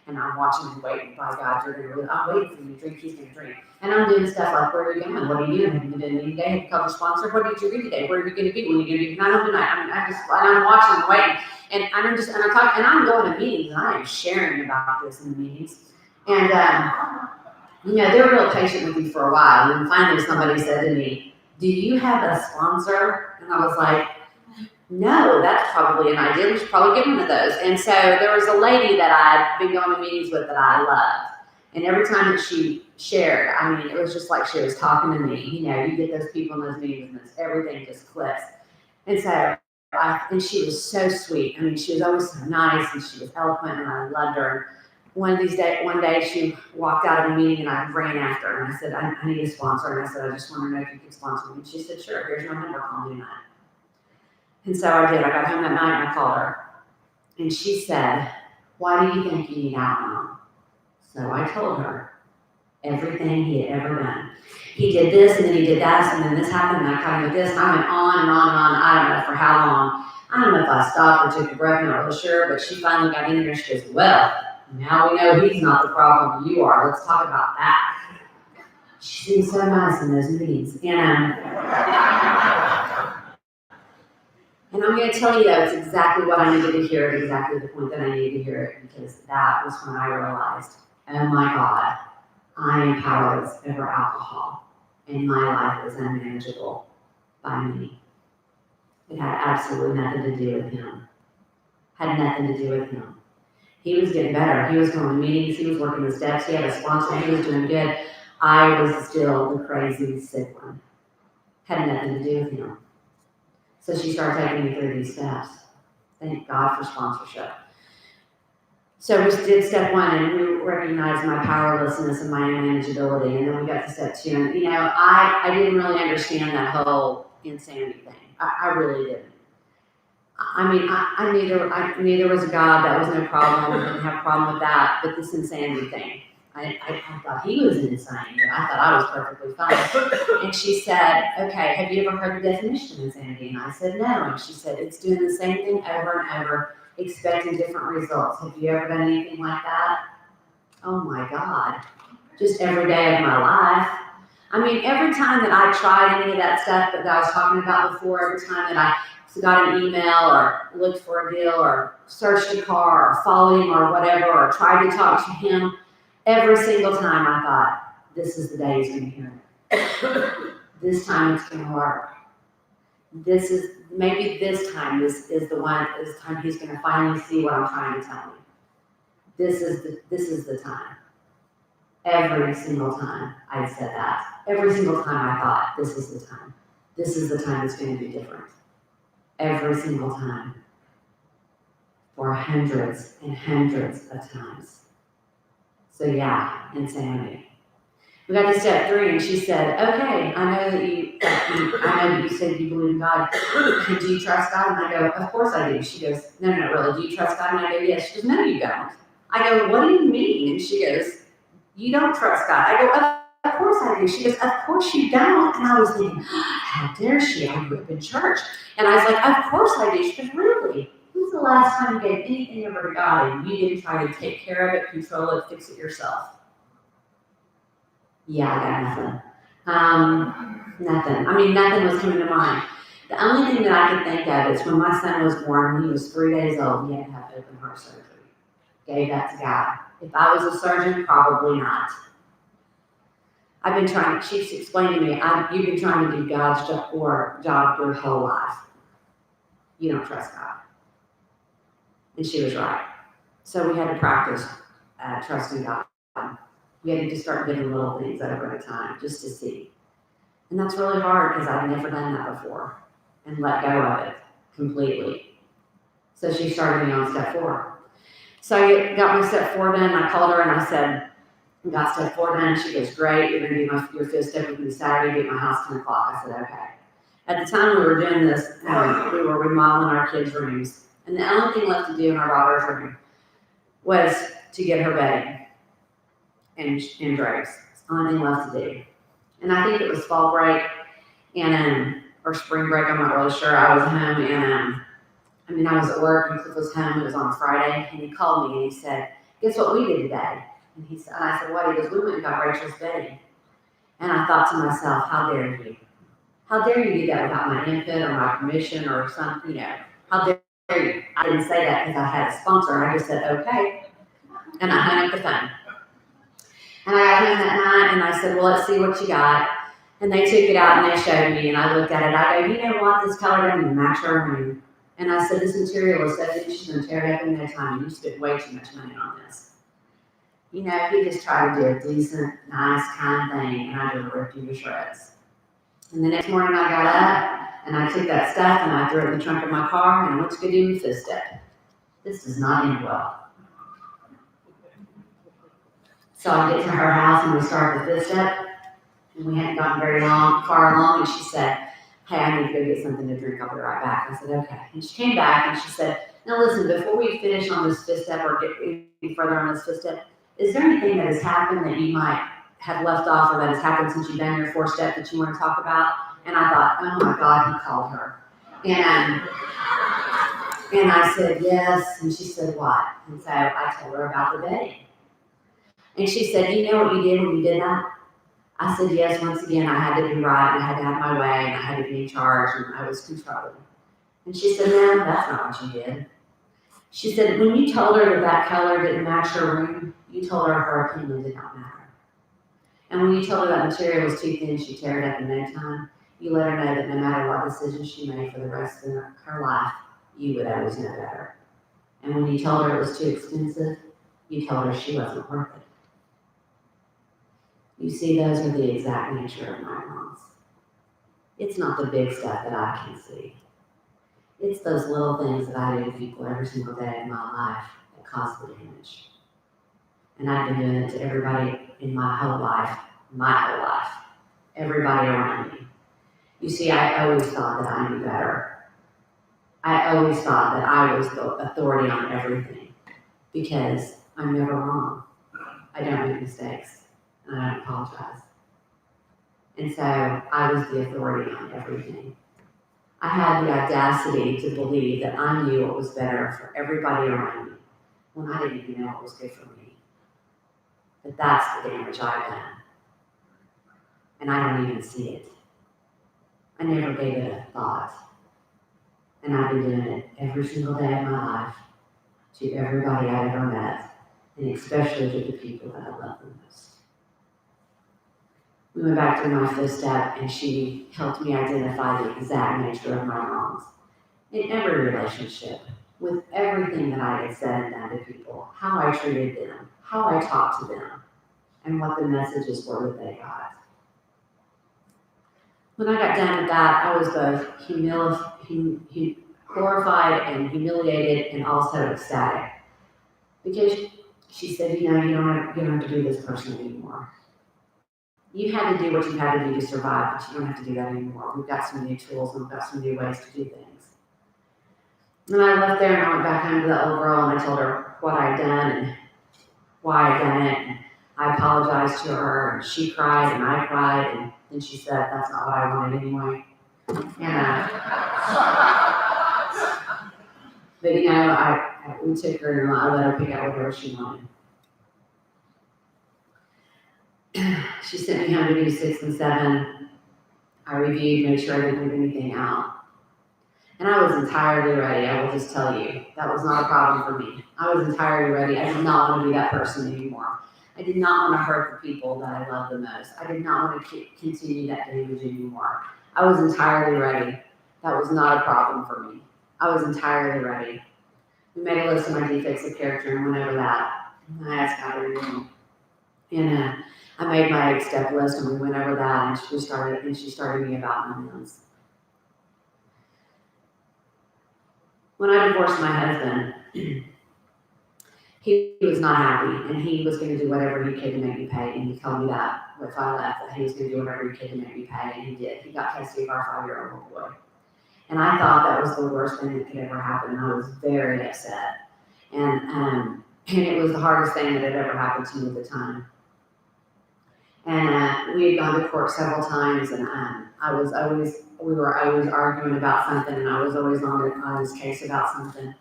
And I'm watching and waiting. By God, you're going to realize, I'm waiting for you to drink, he's going to drink. And I'm doing stuff like, where are you going? What are you doing? Have you been meeting today? Have you called your sponsor? What did you do today? Where are you going to be? When are you going to be? Not tonight. I'm watching and waiting. And I'm going to meetings and I am sharing about this in the meetings. And, they're real patient with you for a while. And then finally somebody said to me, do you have a sponsor? And I was like, no, that's probably an idea. We should probably get one of those. And so there was a lady that I'd been going to meetings with that I loved. And every time that she shared, it was just like she was talking to me. You get those people in those meetings and everything just clicks. And so, and she was so sweet. She was always so nice and she was eloquent and I loved her. One day she walked out of a meeting and I ran after her and I said, I need a sponsor. And I said, I just want to know if you can sponsor me. And she said, sure, here's my number, call me tonight. And so I did. I got home that night and I called her. And she said, why do you think you need alcohol? So I told her everything he had ever done. He did this and then he did that and then this happened and I caught him with this and I went on and on and on. I don't know for how long. I don't know if I stopped or took a breath, I'm not really sure, but she finally got in there and she goes, well, now we know he's not the problem, you are. Let's talk about that. She seems so nice in those meetings. And I'm going to tell you that it's exactly what I needed to hear at exactly the point that I needed to hear it because that was when I realized, oh my God, I am powerless over alcohol and my life is unmanageable by me. It had absolutely nothing to do with him. Had nothing to do with him. He was getting better. He was going to meetings. He was working the steps. He had a sponsor. He was doing good. I was still the crazy, sick one. Had nothing to do with him. So she started taking me through these steps. Thank God for sponsorship. So we did step one and we recognized my powerlessness and my unmanageability. And then we got to step two. And, I didn't really understand that whole insanity thing. I really didn't. I knew there was a God, that was no problem, I didn't have a problem with that, but this insanity thing, I thought he was insane, but I thought I was perfectly fine. And she said, okay, have you ever heard the definition of insanity? And I said, no. And she said, it's doing the same thing over and over, expecting different results. Have you ever done anything like that? Oh my God, just every day of my life. Every time that I tried any of that stuff that I was talking about before, every time that I got an email or looked for a deal or searched a car or followed him or whatever or tried to talk to him, every single time I thought, this is the day he's going to hear it. This time it's going to work. Maybe this time this time he's going to finally see what I'm trying to tell him. This is the time. Every single time I said that. Every single time I thought, this is the time. This is the time it's going to be different. Every single time. For hundreds and hundreds of times. So yeah, insanity. We got to step 3 and she said, okay, I know that you said you believe in God. Do you trust God? And I go, of course I do. She goes, no, really, do you trust God? And I go, yes. She goes, no, you don't. I go, what do you mean? And she goes, you don't trust God. I go, of course I do. She goes, of course you don't. And I was thinking, how dare she? I grew up in church. And I was like, of course I do. She goes, really? When's the last time you gave anything over to God and you didn't try to take care of it, control it, fix it yourself? Yeah, I got nothing. Nothing. Nothing was coming to mind. The only thing that I could think of is when my son was born, when he was 3 days old, he had to have open heart surgery. Gave that to God. If I was a surgeon, probably not. I've been trying, she's explained to me, you've been trying to do God's job your whole life. You don't trust God. And she was right. So we had to practice trusting God. We had to just start giving little things over a time just to see. And that's really hard because I've never done that before and let go of it. completely. So she started me on step 4. So I got my step 4 done. I called her and I said, got step 4 done. She goes, great. You're going to do your 5th step with me Saturday. Be at my house 10 o'clock. I said, okay. At the time we were doing this, we were remodeling our kids' rooms. And the only thing left to do in our daughter's room was to get her bedding and drapes. It's the only thing left to do. And I think it was fall break and or spring break. I'm not really sure. I was home and I was at work and Clif was home. It was on Friday and he called me and he said, guess what we did today? And I said, what? He goes, we went and got Rachel's bedding. And I thought to myself, how dare you? How dare you do that without my input or my permission or something, how dare you? I didn't say that because I had a sponsor. I just said, okay. And I hung up the phone. And I got home that night and I said, well, let's see what you got. And they took it out and they showed me and I looked at it. I go, you know what? This color doesn't even match our room. And I said, this material is so that she's going to tear it up in no time. And you spent way too much money on this. He just tried to do a decent, nice, kind thing, and I just ripped you to shreds. And the next morning I got up, and I took that stuff, and I threw it in the trunk of my car, and I went to go do my 5th step. This does not end well. So I get to her house, and we start the 5th step, and we hadn't gotten far along, and she said, hey, I need to go get something to drink. I'll be right back. I said, okay. And she came back, and she said, now listen, before we finish on this 5th step or get any further on this 5th step, is there anything that has happened that you might have left off or that has happened since you've done your 4th step that you want to talk about? And I thought, oh my God, he called her. And I said, yes. And she said, what? And so I told her about the bedding. And she said, you know what you did when you did that? I said, yes, once again, I had to be right, and I had to have my way, and I had to be in charge, and I was controlling. And she said, no, that's not what you did. She said, when you told her that color didn't match her room, you told her her opinion did not matter. And when you told her that material was too thin, she'd tear it up in no time, you let her know that no matter what decision she made for the rest of her life, you would always know better. And when you told her it was too expensive, you told her she wasn't worth it. You see, those are the exact nature of my wrongs. It's not the big stuff that I can see. It's those little things that I do to people every single day in my life that cause the damage. And I've been doing it to everybody in my whole life, everybody around me. You see, I always thought that I knew better. I always thought that I was the authority on everything because I'm never wrong. I don't make mistakes, and I don't apologize. And so I was the authority on everything. I had the audacity to believe that I knew what was better for everybody around me when I didn't even know what was good for me. But that's the damage I've done. And I don't even see it. I never gave it a thought. And I've been doing it every single day of my life to everybody I've ever met, and especially to the people that I love the most. We went back to my 5th step, and she helped me identify the exact nature of my wrongs. In every relationship, with everything that I had said and done to people, how I treated them, how I talked to them, and what the messages were that they got. When I got done with that, I was both horrified and humiliated and also ecstatic. Because she said, you don't have to be this person anymore. You had to do what you had to do to survive, but you don't have to do that anymore. We've got some new tools and we've got some new ways to do things. And I left there and I went back home to that little girl and I told her what I'd done and why I'd done it. And I apologized to her and she cried and I cried and then she said, that's not what I wanted anyway. And but we took her and I let her pick out whatever she wanted. She sent me home to do 6 and 7. I reviewed, made sure I didn't leave anything out. And I was entirely ready, I will just tell you. That was not a problem for me. I was entirely ready. I did not want to be that person anymore. I did not want to hurt the people that I love the most. I did not want to continue that damage anymore. I was entirely ready. That was not a problem for me. I was entirely ready. We made a list of my defects of character and went over that. And I asked God to remove them. And I made my 8-step list and we went over that and she started me about my moons. When I divorced my husband, he was not happy, and he was going to do whatever he could to make me pay. And he told me that if I left, that he was going to do whatever he could to make me pay, and he did. He got custody of our 5-year-old boy. And I thought that was the worst thing that could ever happen. I was very upset. And it was the hardest thing that had ever happened to me at the time. And we had gone to court several times, and we were always arguing about something, and I was always on his case about something.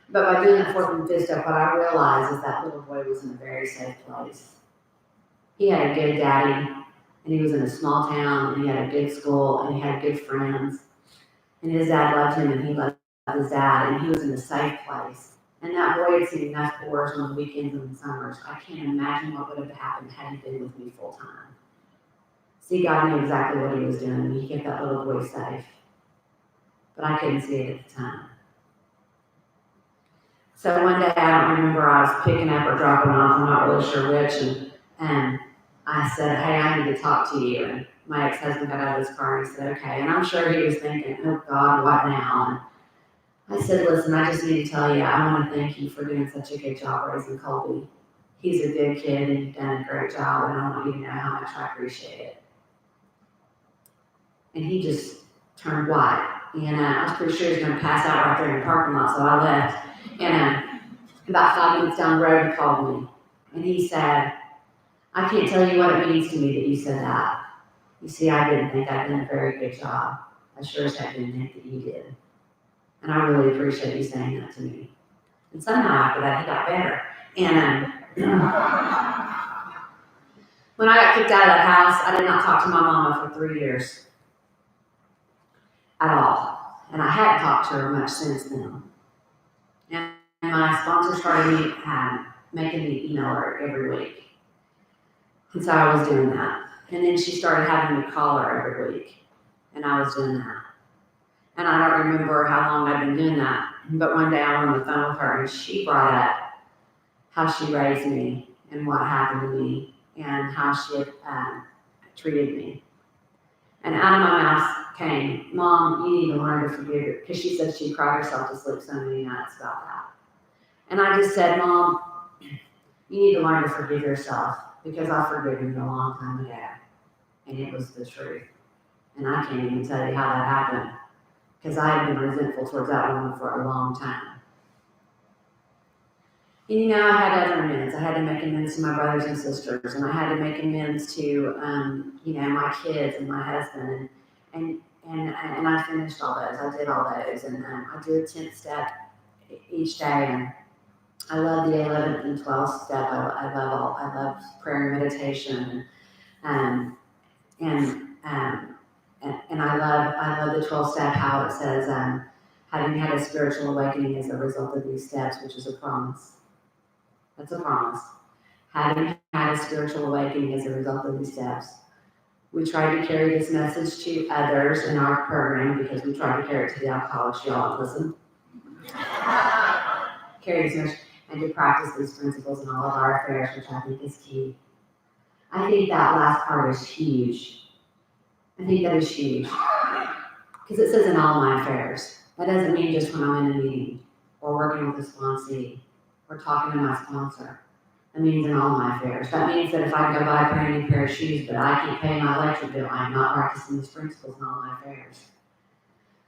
But by doing that fourth and fifth step, what I realized is that little boy was in a very safe place. He had a good daddy, and he was in a small town, and he had a good school, and he had good friends. And his dad loved him, and he loved his dad, and he was in a safe place. And that boy had seen enough wars on the weekends and the summers. I can't imagine what would have happened had he been with me full time. See, God knew exactly what he was doing, and he kept that little boy safe. But I couldn't see it at the time. So one day, I don't remember, I was picking up or dropping off, I'm not really sure which, and I said, hey, I need to talk to you. And my ex-husband got out of his car and he said, okay. And I'm sure he was thinking, oh God, what now? And I said, listen, I just need to tell you, I want to thank you for doing such a good job raising Colby. He's a good kid and you've done a great job, and I want you to know how much I appreciate it. And he just turned white. And I was pretty sure he was going to pass out right there in the parking lot, so I left. And about 5 minutes down the road, he called me. And he said, I can't tell you what it means to me that you said that. You see, I didn't think I'd done a very good job. I sure as heck didn't think that you did. And I really appreciate you saying that to me. And somehow after that, he got better. And when I got kicked out of that house, I did not talk to my mama for 3 years at all. And I hadn't talked to her much since then. And my sponsor started making me email her every week. And so I was doing that. And then she started having me call her every week. And I was doing that. And I don't remember how long I'd been doing that. But one day I was on the phone with her and she brought up how she raised me and what happened to me and how she had treated me. And out of my mouth came, Mom, you need to learn to forgive her. Because she said she cried herself to sleep so many nights about that. And I just said, Mom, you need to learn to forgive yourself. Because I forgave you a long time ago. And it was the truth. And I can't even tell you how that happened. Because I had been resentful towards that woman for a long time. And you know, I had other amends. I had to make amends to my brothers and sisters. And I had to make amends to, you know, my kids and my husband. And I finished all those. I did all those. And I do a 10th step each day. And I love the 11th and 12th step. I love prayer and meditation, and I love the 12th step. How it says, having had a spiritual awakening as a result of these steps, which is a promise. That's a promise. Having had a spiritual awakening as a result of these steps, we try to carry this message to others in our program because we try to carry it to the alcoholics. Y'all listen. Carry this message. And to practice these principles in all of our affairs, which I think is key. I think that last part is huge. I think that is huge. Because it says in all my affairs. That doesn't mean just when I'm in a meeting, or working with a sponsee, or talking to my sponsor. That means in all my affairs. That means that if I go buy a brand new pair of shoes, but I can't pay my electric bill, I'm not practicing these principles in all my affairs.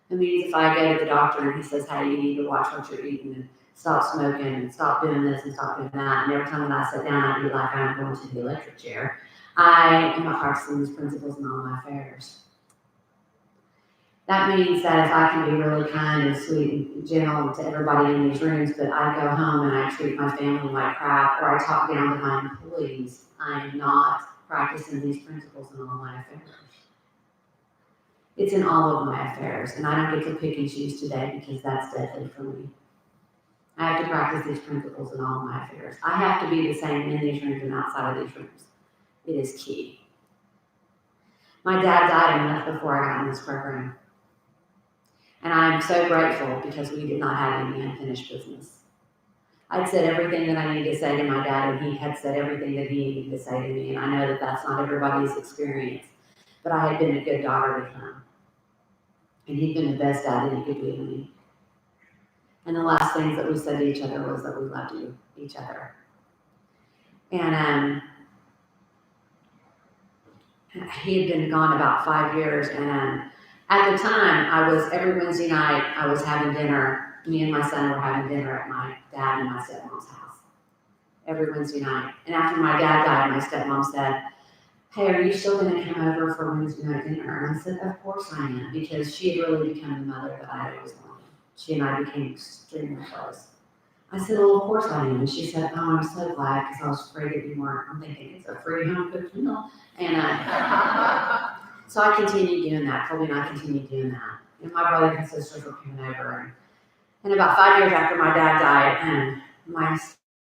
It means if I go to the doctor and he says, hey, you need to watch what you're eating, and stop smoking and stop doing this and stop doing that. And every time that I sit down, I'd be like, I'm going to the electric chair. I am not practicing these principles in all my affairs. That means that if I can be really kind and sweet and gentle to everybody in these rooms, but I go home and I treat my family like crap, or I talk down to my employees, I am not practicing these principles in all my affairs. It's in all of my affairs, and I don't get to pick and choose today because that's deadly for me. I have to practice these principles in all of my affairs. I have to be the same in these rooms and outside of these rooms. It is key. My dad died a month before I got in this program. And I'm so grateful because we did not have any unfinished business. I'd said everything that I needed to say to my dad, and he had said everything that he needed to say to me. And I know that that's not everybody's experience, but I had been a good daughter to him. And he'd been the best dad that he could be to me. And the last things that we said to each other was that we loved each other. And he had been gone about 5 years, and at the time, every Wednesday night, I was having dinner. Me and my son were having dinner at my dad and my stepmom's house every Wednesday night. And after my dad died, my stepmom said, "Hey, are you still going to come over for Wednesday night dinner?" And I said, "Of course I am," because she had really become the mother that I always wanted. She and I became extremely close. I said, "Well, of course I am." And she said, "Oh, I'm so glad, because I was afraid that you weren't." I'm thinking, it's a free home cooked meal. And so I continued doing that. Colby and I continued doing that. And my brothers and sisters were coming over. And about 5 years after my dad died, my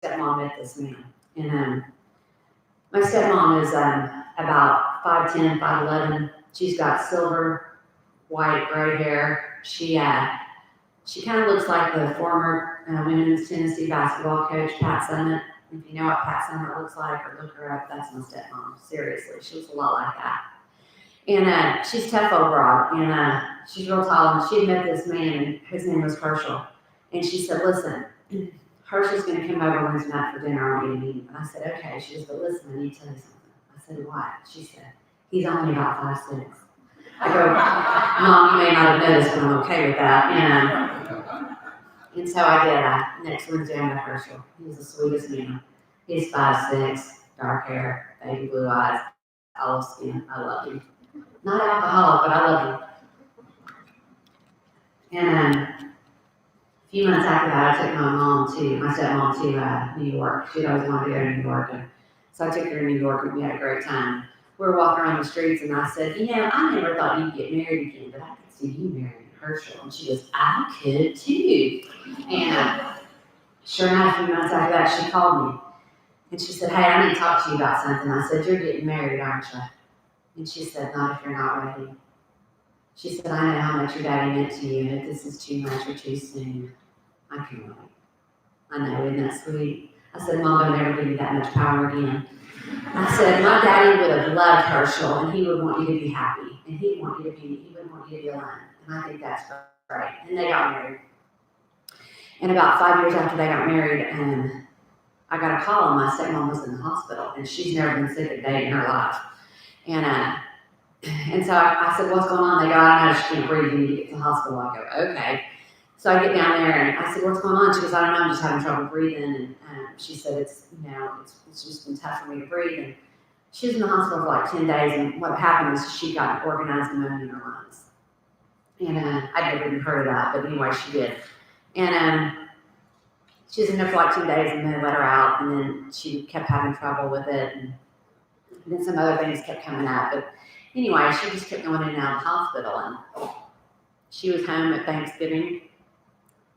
stepmom met this man. And my stepmom is about 5'10", 5'11". She's got silver, white, gray hair. She kind of looks like the former women's Tennessee basketball coach, Pat Summitt. If you know what Pat Summitt looks like, or look her up, that's my stepmom. Seriously, she was a lot like that. And she's tough overall, and she's real tall. And she had met this man, and his name was Herschel. And she said, "Listen, Herschel's going to come over Wednesday night for dinner. I want you to meet him." And I said, "Okay." She said, "But listen, I need to tell you something." I said, "What?" She said, "He's only about 5'6". I go, "Mom, you may not have noticed, but I'm okay with that." And so I did. Next Wednesday, I met Herschel. He was the sweetest man. He's 5'6", dark hair, baby blue eyes, olive skin. I love him. Not alcoholic, but I love him. And a few months after that, I took my stepmom to New York. She'd always wanted to go to New York. And so I took her to New York, and we had a great time. We were walking around the streets, and I said, "I never thought you'd get married again, but I could see you marrying Herschel." And she goes, "I could too." And sure enough, a few months after that, she called me. And she said, "Hey, I need to talk to you about something." I said, "You're getting married, aren't you?" And she said, "Not if you're not ready." She said, "I know how much your daddy meant to you, and if this is too much or too soon, I can wait." I know, isn't that sweet? I said, "Mom, I'll never give you that much power again." I said, "My daddy would have loved Herschel, and he would want you to be happy, and he wouldn't want you to be alone." And I think that's right. And they got married. And about 5 years after they got married, I got a call, and my stepmom was in the hospital, and she's never been sick a day in her life. And so I said, "What's going on?" They go, "I know she can't breathe. You need to get to the hospital." I go, "Okay." So I get down there, and I said, "What's going on?" She goes, "I don't know. I'm just having trouble breathing." And she said, it's just been tough for me to breathe. And she was in the hospital for like 10 days. And what happened was she got an organized pneumonia in her lungs. And I'd never even heard of that, but anyway, she did. And she was in there for like 10 days, and then they let her out. And then she kept having trouble with it. And then some other things kept coming up. But anyway, she just kept going in and out of the hospital. And she was home at Thanksgiving,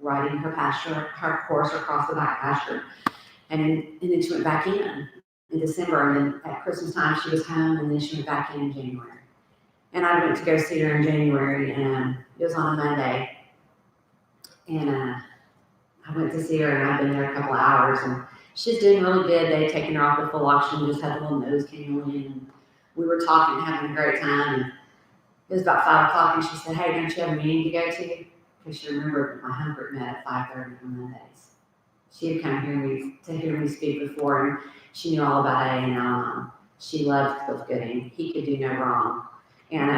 riding her horse across the back pasture. And then she went back in December. And then at Christmas time, she was home, and then she went back in January. And I went to go see her in January, and it was on a Monday. And I went to see her, and I'd been there a couple of hours, and she's doing really good. They had taken her off the full oxygen, just had a little nose cannula in, and we were talking, having a great time. And it was about 5 o'clock, and she said, "Hey, don't you have a meeting to go to?" Because she remembered my home group met at 5:30 on Mondays. She had come to hear me speak before, and she knew all about A and Al. She loved Clif Gooding. He could do no wrong. And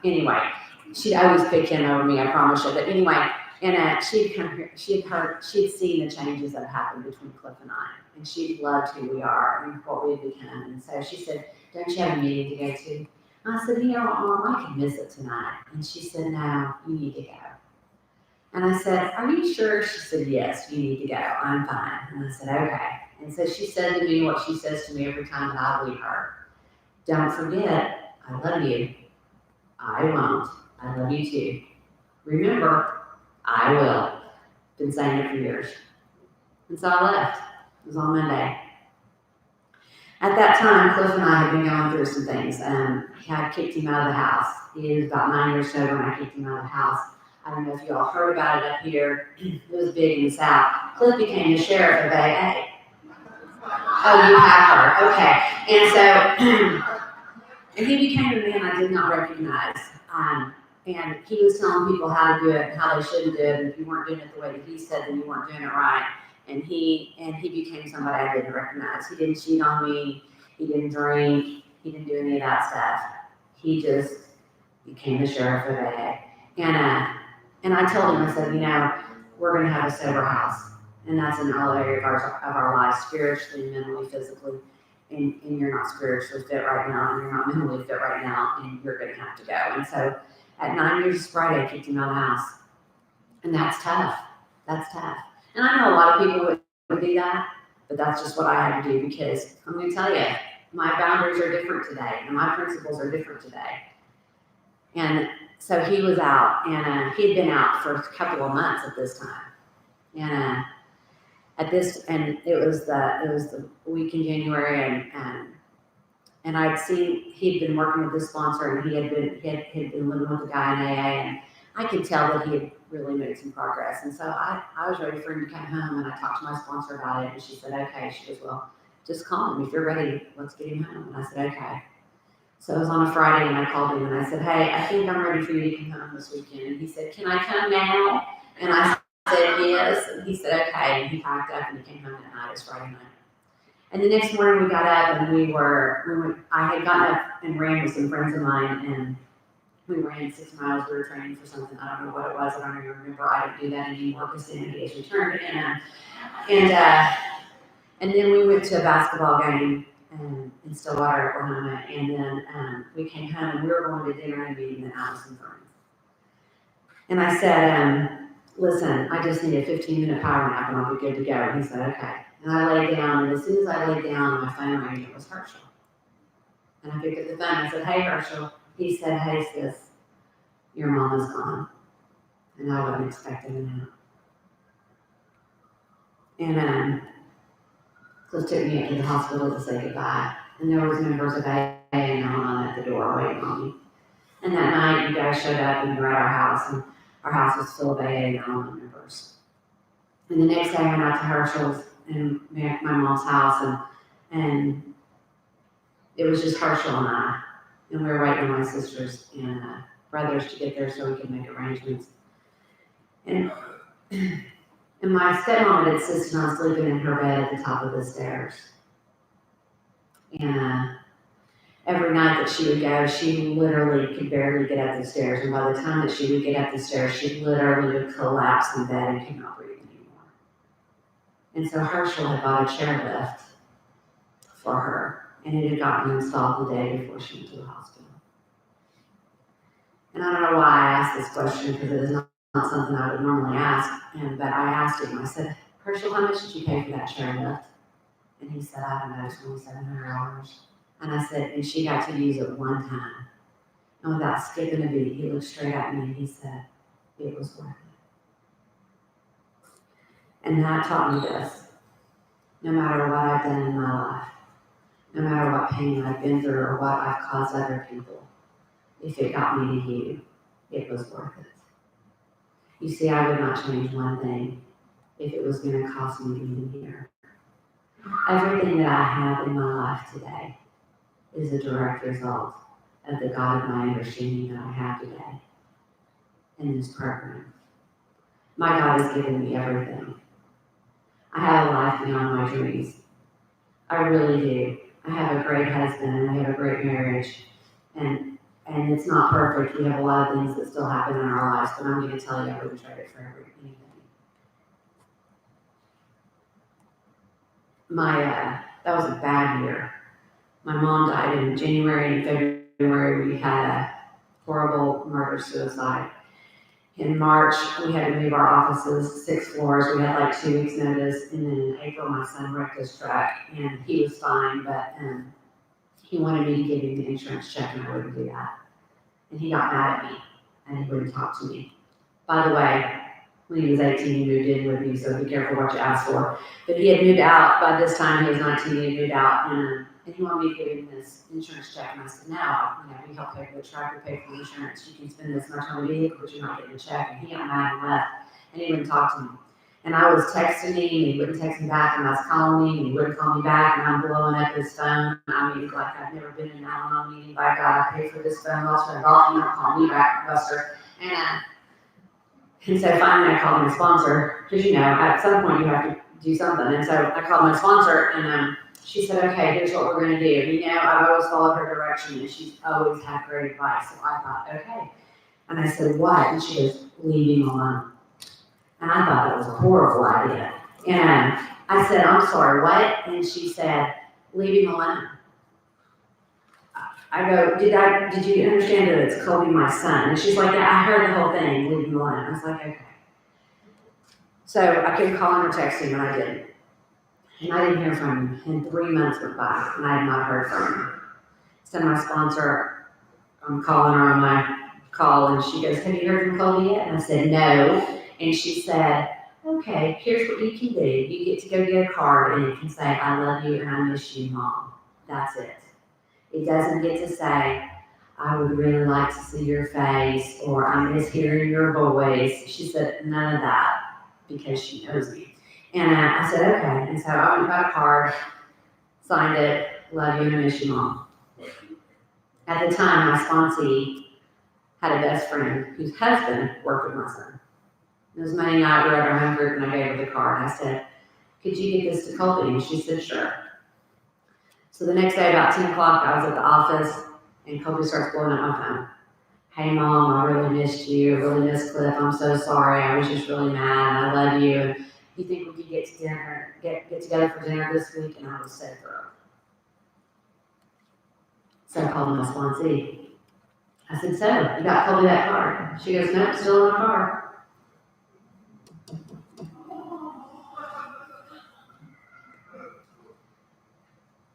anyway, she'd always pick him over me, I promise you. But anyway, and she had seen the changes that happened between Clif and I, and she loved who we are and what we had become. And so she said, "Don't you have a meeting to go to?" I said, "Mom, I could miss it tonight." And she said, "No, you need to go." And I said, "Are you sure?" She said, "Yes, you need to go. I'm fine." And I said, "Okay." And so she said to me what she says to me every time that I leave her: "Don't forget, I love you. I won't. I love you too. Remember, I will." Been saying it for years. And so I left. It was on Monday. At that time, Clif and I had been going through some things. I kicked him out of the house. He was about 9 years sober when I kicked him out of the house. I don't know if you all heard about it up here. It was big in the South. Clif became the sheriff of AA. Oh, you have heard. Okay. And so, and he became a man I did not recognize. and he was telling people how to do it and how they shouldn't do it. And if you weren't doing it the way that he said, then you weren't doing it right. And he became somebody I didn't recognize. He didn't cheat on me. He didn't drink. He didn't do any of that stuff. He just became the sheriff of AA. And I told him, I said, we're going to have a sober house. And that's in all areas of our lives, spiritually, mentally, physically. And you're not spiritually fit right now, and you're not mentally fit right now, and you're going to have to go. And so at 9 years of sobriety, I kicked him out of the house. And that's tough. That's tough. And I know a lot of people would do that, but that's just what I had to do, because I'm going to tell you, my boundaries are different today, and my principles are different today. And so he was out, and he'd been out for a couple of months at this time. And it was the week in January, and I'd seen he'd been working with this sponsor, and he had been living with a guy in AA, and I could tell that he had really made some progress. And so I was ready for him to come home, and I talked to my sponsor about it, and she said, okay. She goes, well, just call him. If you're ready, let's get him home. And I said, okay. So it was on a Friday, and I called him, and I said, hey, I think I'm ready for you to come home this weekend. And he said, can I come now? And I said, yes. And he said, okay. And he packed up, and he came home that night. It was Friday night. And the next morning we got up, and I had gotten up and ran with some friends of mine, and we ran 6 miles. We were training for something. I don't know what it was. I don't even remember. I don't do that anymore because the NBA's returned. And then we went to a basketball game in Stillwater, Oklahoma. And then we came home, and we were going to dinner and a meeting at Allison Friends. And I said, listen, I just need a 15-minute power nap, and I'll be good to go. And he said, okay. And I laid down, and as soon as I laid down, my phone rang. It was Herschel. And I picked up the phone. I said, hey, Herschel. He said, hey, sis, your mom is gone. And I wasn't expecting that. And Clif took me up to the hospital to say goodbye. And there was members of AA and on at the door waiting on me. And that night, you guys showed up, and you were at our house, and our house was full of AA and on members. And the next day, I went out to Herschel's and my mom's house, and it was just Herschel and I. And we were waiting on my sisters and brothers to get there so we could make arrangements. And my stepmom had insisted on sleeping in her bed at the top of the stairs. And every night that she would go, she literally could barely get up the stairs. And by the time that she would get up the stairs, she literally would collapse in bed and could not breathe anymore. And so Herschel had bought a chairlift for her. And it had gotten installed the day before she went to the hospital. And I don't know why I asked this question, because it is not something I would normally ask. But I asked him, I said, Herschel, how much did you pay for that chairlift? And he said, I don't know, $2,700. And I said, and she got to use it one time. And without skipping a beat, he looked straight at me and he said, it was worth it. And that taught me this. No matter what I've done in my life, no matter what pain I've been through or what I've caused other people, if it got me to you, it was worth it. You see, I would not change one thing if it was going to cost me being here. Everything that I have in my life today is a direct result of the God of my understanding that I have today in this program. My God has given me everything. I have a life beyond my dreams. I really do. I have a great husband, and I have a great marriage, and it's not perfect. We have a lot of things that still happen in our lives, but I'm going to tell you, I wouldn't trade it for anything. That was a bad year. My mom died in January and February. We had a horrible murder-suicide. In March, we had to move our offices 6 floors. We had like 2 weeks notice. And then in April, my son wrecked his truck, and he was fine, but he wanted me to give him the insurance check, and I wouldn't do that. And he got mad at me, and he wouldn't talk to me. By the way, when he was 18, he moved in with me, so be careful what you ask for. But he had moved out. By this time, he was 19, he had moved out, and he wanted me to give him this insurance check. And I said, no, we help pay for the truck, we pay for the insurance. You can spend this much on the vehicle, but you're not getting a check. And he got mad and left, and he wouldn't talk to me. And I was texting him, and he wouldn't text me back, and I was calling him, and he wouldn't call me back, and I'm blowing up his phone. I mean, like I've never been in an Al-Anon meeting. By God, I paid for this phone, I'll turn it off, you don't call me back, Buster. And so finally I called my sponsor, because at some point you have to do something. And so I called my sponsor, and she said, okay, here's what we're going to do. I've always followed her direction, and she's always had great advice. So I thought, okay. And I said, what? And she goes, leave him alone. And I thought that was a horrible idea. And I said, I'm sorry, what? And she said, leave him alone. I go, did you understand that it's Kobe, my son? And she's like, yeah, I heard the whole thing, leave him alone. I was like, okay. So I kept calling or texting, and I didn't. And I didn't hear from him. And 3 months went by, and I had not heard from him. So my sponsor, I'm calling her on my call, and she goes, have you heard from Kobe yet? And I said, no. And she said, okay, here's what you can do. You get to go get a card, and it can say, I love you and I miss you, Mom. That's it. It doesn't get to say, I would really like to see your face, or I miss hearing your voice. She said, none of that, because she knows me. And I said, okay. And so I went and got a card, signed it, love you and I miss you, Mom. At the time, my sponsee had a best friend whose husband worked with my son. It was Monday night, we were at our home group, and I gave her the card. I said, could you get this to Colby? And she said, sure. So the next day, about 10 o'clock, I was at the office, and Colby starts blowing up my phone. Hey, Mom, I really missed you. I really miss Clif. I'm so sorry. I was just really mad, and I love you. And you think we could get together for dinner this week? And I was so thrilled. So I called my sponsee. I said, so, you got Colby that card? She goes, no, it's still in my car.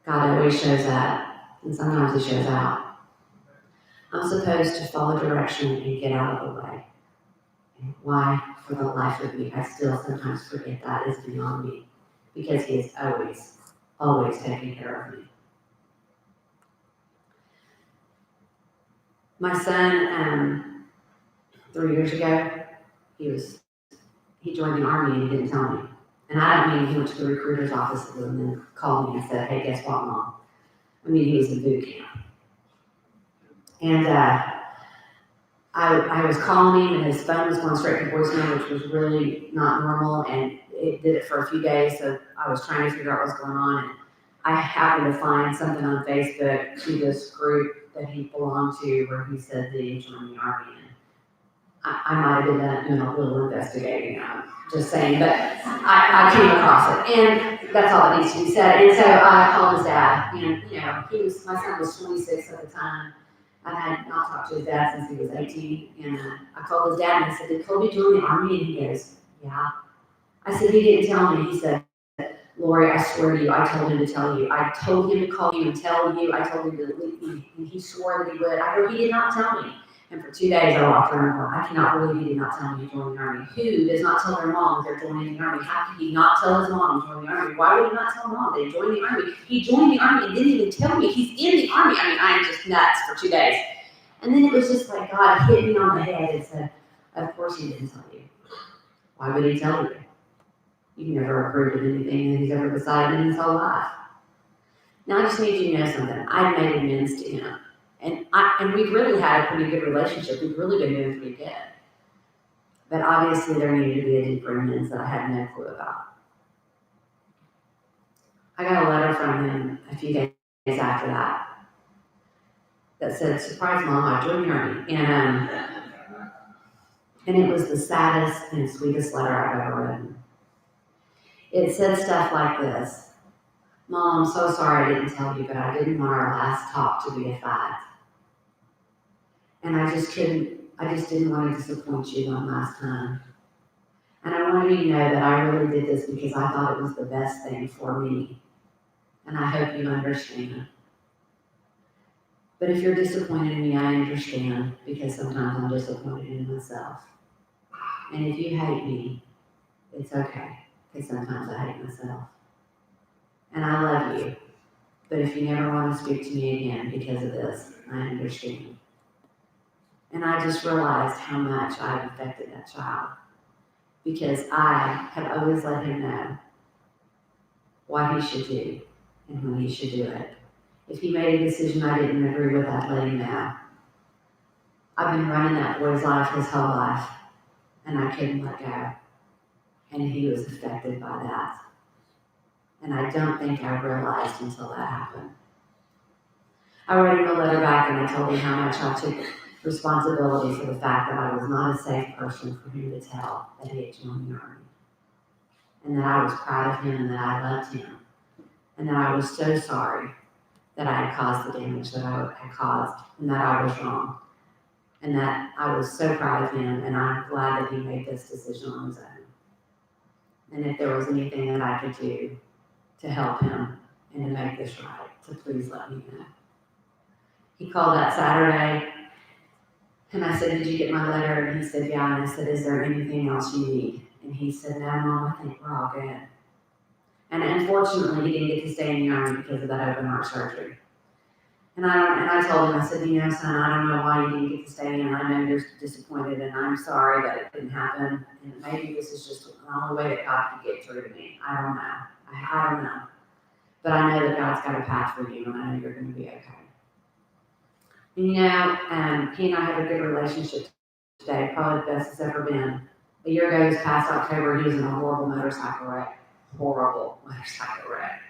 God always shows up, and sometimes he shows out. I'm supposed to follow direction and get out of the way. And why, for the life of me, I still sometimes forget that is beyond me, because he is always, always taking care of me. My son, 3 years ago, he joined the Army and he didn't tell me. And I don't mean he went to the recruiter's office and then called me and said, hey, guess what, Mom? I mean, he was in boot camp. And I was calling him, and his phone was going straight to voicemail, which was really not normal, and it did it for a few days, so I was trying to figure out what's going on, and I happened to find something on Facebook to this group that he belonged to where he said that he joined the Army. And I might have been doing a little investigating, just saying, but I came across it, and that's all that needs to be said. And so I called his dad, and my son was 26 at the time. I had not talked to his dad since he was 18, and I called his dad and I said, did Kobe join the Army? And he goes, yeah. I said, he didn't tell me. He said, Lori, I swear to you, I told him to tell you. I told him to call you and tell you. I told him to leave you, and he swore that he would. I go, he did not tell me. And for 2 days, I walked around going, I cannot believe he did not tell me he joined the Army. Who does not tell their mom they're joining the Army? How could he not tell his mom he joined the Army? Why would he not tell mom they joined the Army? He joined the Army and didn't even tell me he's in the Army. I mean, I am just nuts for 2 days. And then it was just like God hit me on the head and said, of course he didn't tell you. Why would he tell you? You've never approved of anything that he's ever decided in his whole life. Now I just need you to know something. I've made amends to him. And we've really had a pretty good relationship. We've really been doing pretty good. But obviously there needed to be a deeper amends that I had no clue about. I got a letter from him a few days after that said, surprise, Mom, I joined the Army. And it was the saddest and sweetest letter I've ever written. It said stuff like this. Mom, I'm so sorry I didn't tell you, but I didn't want our last talk to be a fight. And I just didn't want to disappoint you one last time. And I wanted you to know that I really did this because I thought it was the best thing for me. And I hope you understand. But if you're disappointed in me, I understand, because sometimes I'm disappointed in myself. And if you hate me, it's okay, because sometimes I hate myself. And I love you. But if you never want to speak to me again because of this, I understand. And I just realized how much I've affected that child. because I have always let him know what he should do and when he should do it. If he made a decision I didn't agree with, I'd let him know. I've been running that boy's life his whole life, and I couldn't let go. And he was affected by that. And I don't think I realized until that happened. I wrote him a letter back and I told him how much I took responsibility for the fact that I was not a safe person for him to tell that he had joined the Army. And that I was proud of him and that I loved him. And that I was so sorry that I had caused the damage that I had caused and that I was wrong. And that I was so proud of him and I'm glad that he made this decision on his own. And if there was anything that I could do to help him and to make this right, to please let me know. He called that Saturday, and I said, did you get my letter? And he said, yeah. And I said, is there anything else you need? And he said, no, Mom, I think we're all good. And unfortunately, he didn't get to stay in the Army because of that open heart surgery. And I told him, I said, you know, son, I don't know why you didn't get to stay in. I know you're disappointed, and I'm sorry that it didn't happen. And maybe this is just the only way that God could get through to me. I don't know. I don't know. But I know that God's got a path for you, and I know you're going to be okay. And you know, he and I have a good relationship today, probably the best it's ever been. A year ago, this past October, he was in a horrible motorcycle wreck. Horrible motorcycle wreck.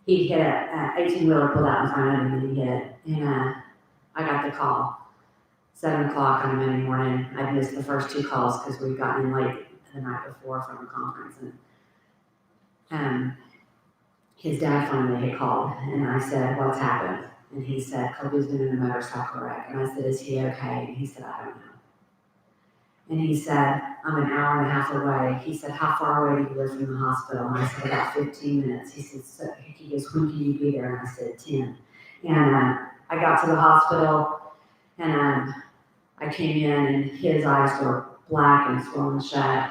He hit an 18-wheeler pulled out in front of him, and he hit it. And I got the call, 7 o'clock on a Monday morning. I'd missed the first 2 calls because we'd gotten in late the night before from a conference. And his dad finally had called, and I said, what's happened? And he said, Kobe's been in a motorcycle wreck. And I said, is he okay? And he said, I don't know. And he said, I'm an hour and a half away. He said, how far away do you live from the hospital? And I said, about 15 minutes. He said, so, he goes, when can you be there? And I said, 10. And I got to the hospital, and I came in, and his eyes were black and swollen shut.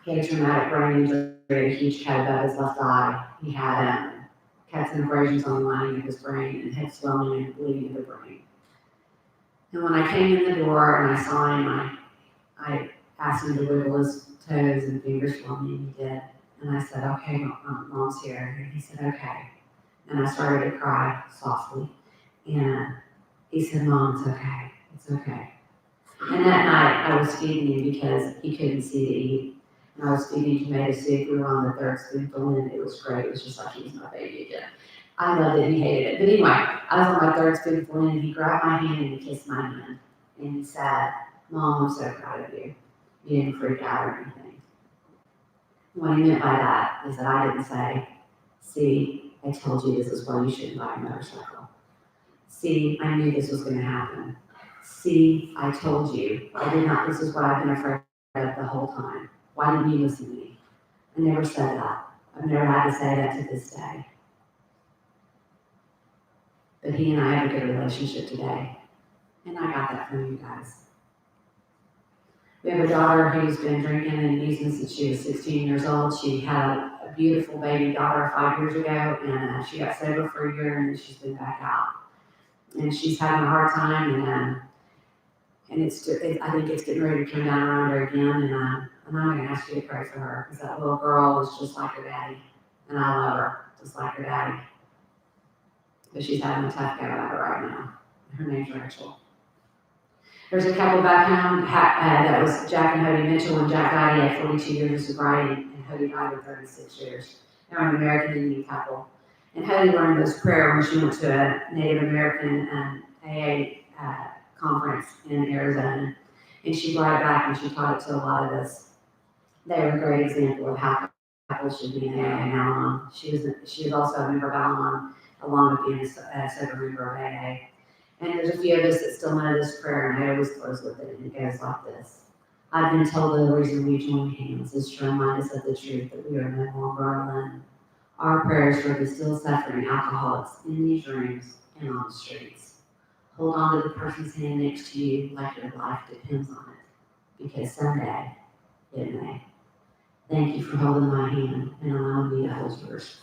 He had a traumatic brain injury, a huge cut above his left eye. He had some abrasions on the lining of his brain and had swelling and bleeding in the brain. And when I came in the door and I saw him, I asked him to wiggle his toes and fingers for me, and he did. And I said, okay, Mom's here. And he said, okay. And I started to cry softly. And he said, Mom, it's okay. It's okay. And that night I was feeding him because he couldn't see to eat. And I was feeding tomato soup. We were on the 3rd spoonful, and it was great. It was just like he was my baby again. I loved it. He hated it. But anyway, I was on my 3rd spoonful, and he grabbed my hand and he kissed my hand. And he said, Mom, I'm so proud of you. You didn't freak out or anything. What he meant by that is that I didn't say, see, I told you this is why you shouldn't buy a motorcycle. See, I knew this was going to happen. See, I told you. I did not. This is what I've been afraid of the whole time. Why didn't you listen to me? I never said that. I've never had to say that to this day. But he and I have a good relationship today. And I got that from you guys. We have a daughter who's been drinking and using since she was 16 years old. She had a beautiful baby daughter 5 years ago, and she got sober for a year, and she's been back out. And she's having a hard time, and I think it's getting ready to come down around her again, and I'm going to ask you to pray for her, because that little girl is just like her daddy, and I love her just like her daddy. But she's having a tough go at it right now. Her name's Rachel. There's a couple back home that was Jack and Hody Mitchell. When Jack died, he had 42 years of sobriety, and Hody died with 36 years. They're an American Indian couple. And Hody learned this prayer when she went to a Native American AA conference in Arizona. And she brought it back and she taught it to a lot of us. They were a great example of how couples should be in AA and Al-Anon. She was also a member of Al-Anon, along with being a sober member of AA. And there's a few of us that still know this prayer, and I always close with it, and it goes like this. I've been told the reason we join hands is to remind us of the truth that we are no longer alone. Our prayers for the still suffering alcoholics in these rooms and on the streets. Hold on to the person's hand next to you like your life depends on it, because someday it may. Thank you for holding my hand and allowing me to hold yours.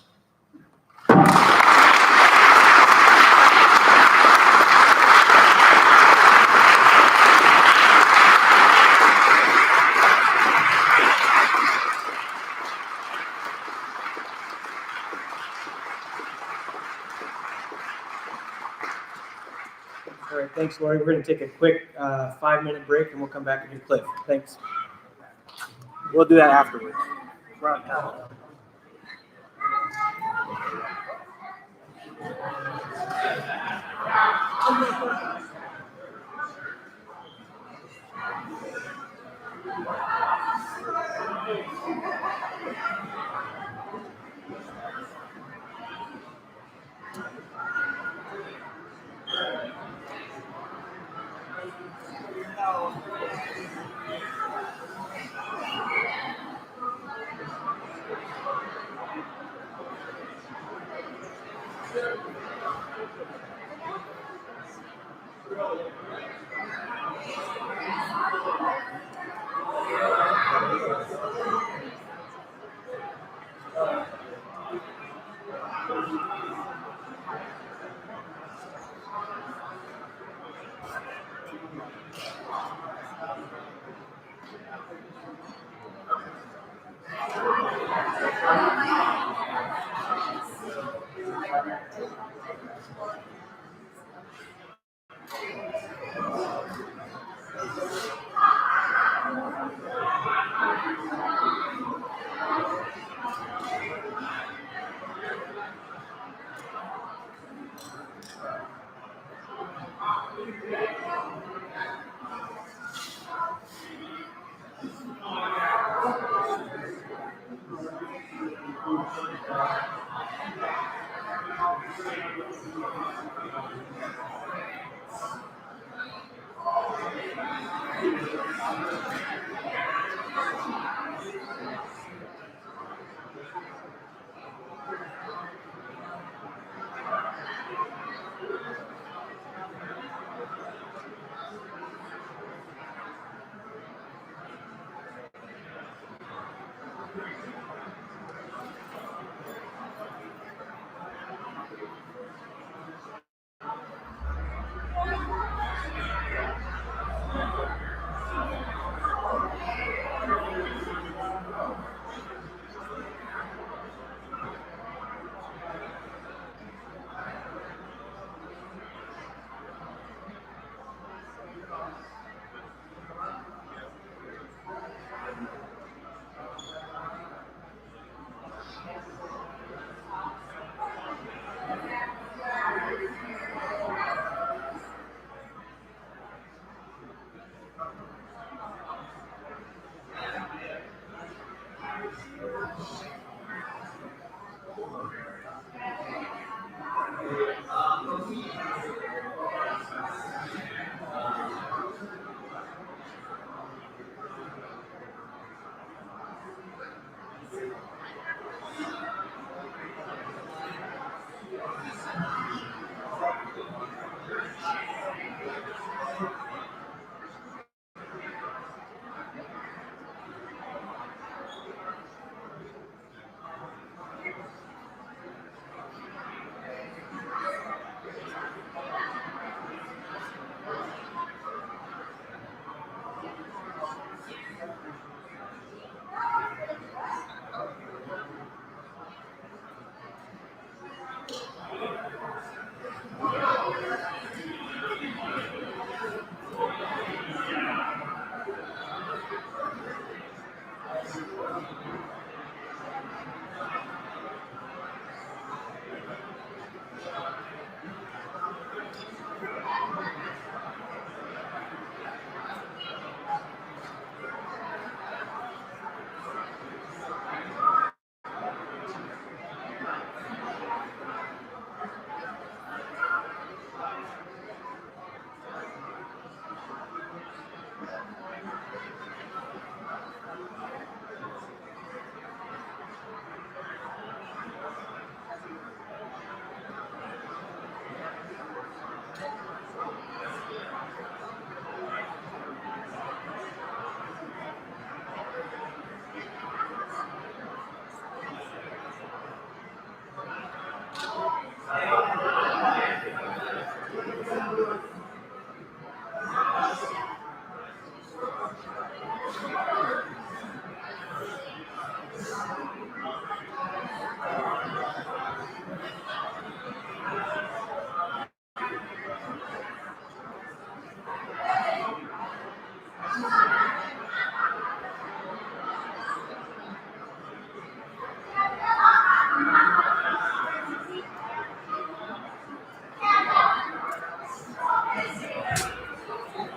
Thanks, Lori. We're going to take a quick 5-minute break and we'll come back and do Clif. Thanks. We'll do that afterwards.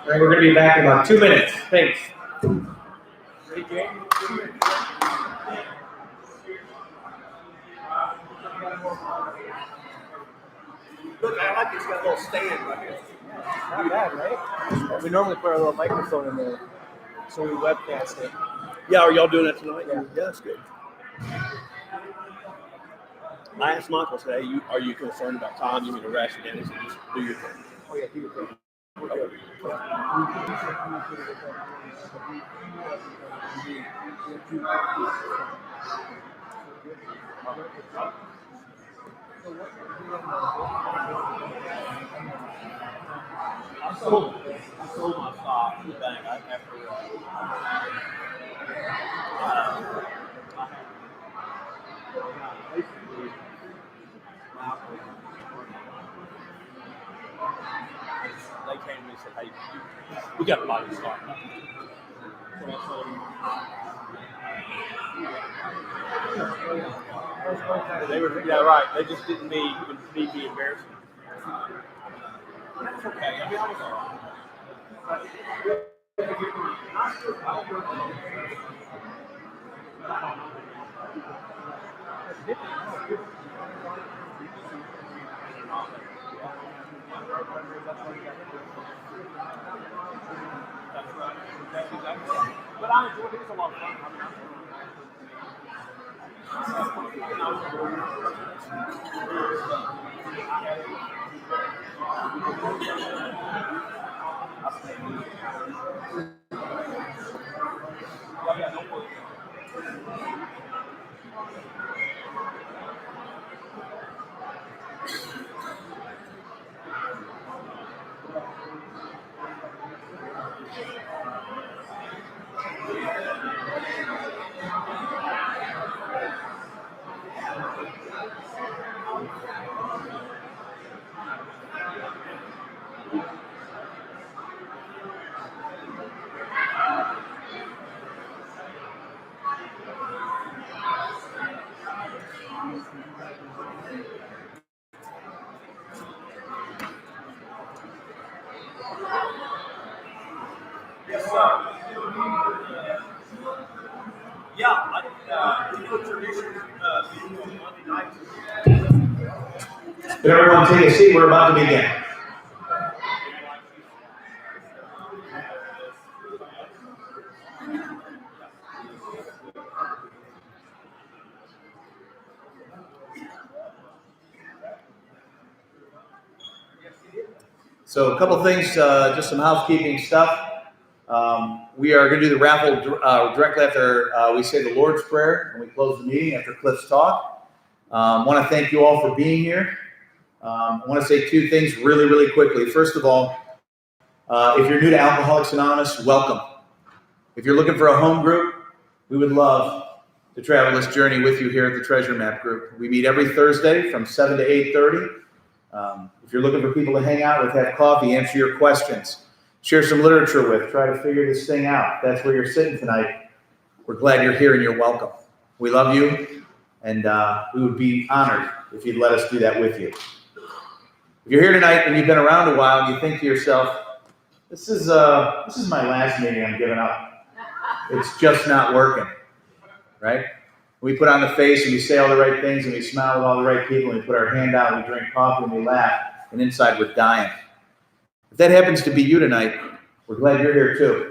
All right, we're going to be back in about 2 minutes. Thanks. Look, I like it's got a little stand right here. Not bad, right? We normally put our little microphone in there, so we webcast it. Yeah, are y'all doing that tonight? Yeah. that's good. I asked Michael today, are you concerned about time? You mean to rush it in? He said, just do your thing. Oh, yeah, keep it going. I sold my stock in the bank after they came to me and said, hey, we got a lot of stock. So I sold them. They were, yeah, right. They just didn't need me be embarrassing. That's okay. I mean, I was all right. That's exactly right. But I enjoyed it. It was a lot of fun. Yes, sir. Yeah, I do a tradition meeting on Monday nights. Can everyone take a seat? We're about to begin. So a couple things, just some housekeeping stuff. We are going to do the raffle directly after we say the Lord's Prayer and we close the meeting after Clif's talk. I want to thank you all for being here. I want to say two things really, really quickly. First of all, if you're new to Alcoholics Anonymous, welcome. If you're looking for a home group, we would love to travel this journey with you here at the Treasure Map Group. We meet every Thursday from 7 to 8:30. If you're looking for people to hang out with, have coffee, answer your questions, share some literature with, try to figure this thing out. That's where you're sitting tonight. We're glad you're here and you're welcome. We love you, and we would be honored if you'd let us do that with you. If you're here tonight and you've been around a while and you think to yourself, this is my last meeting, I'm giving up. It's just not working, right? We put on the face and we say all the right things and we smile with all the right people and we put our hand out and we drink coffee and we laugh, and inside we're dying. If that happens to be you tonight, we're glad you're here too.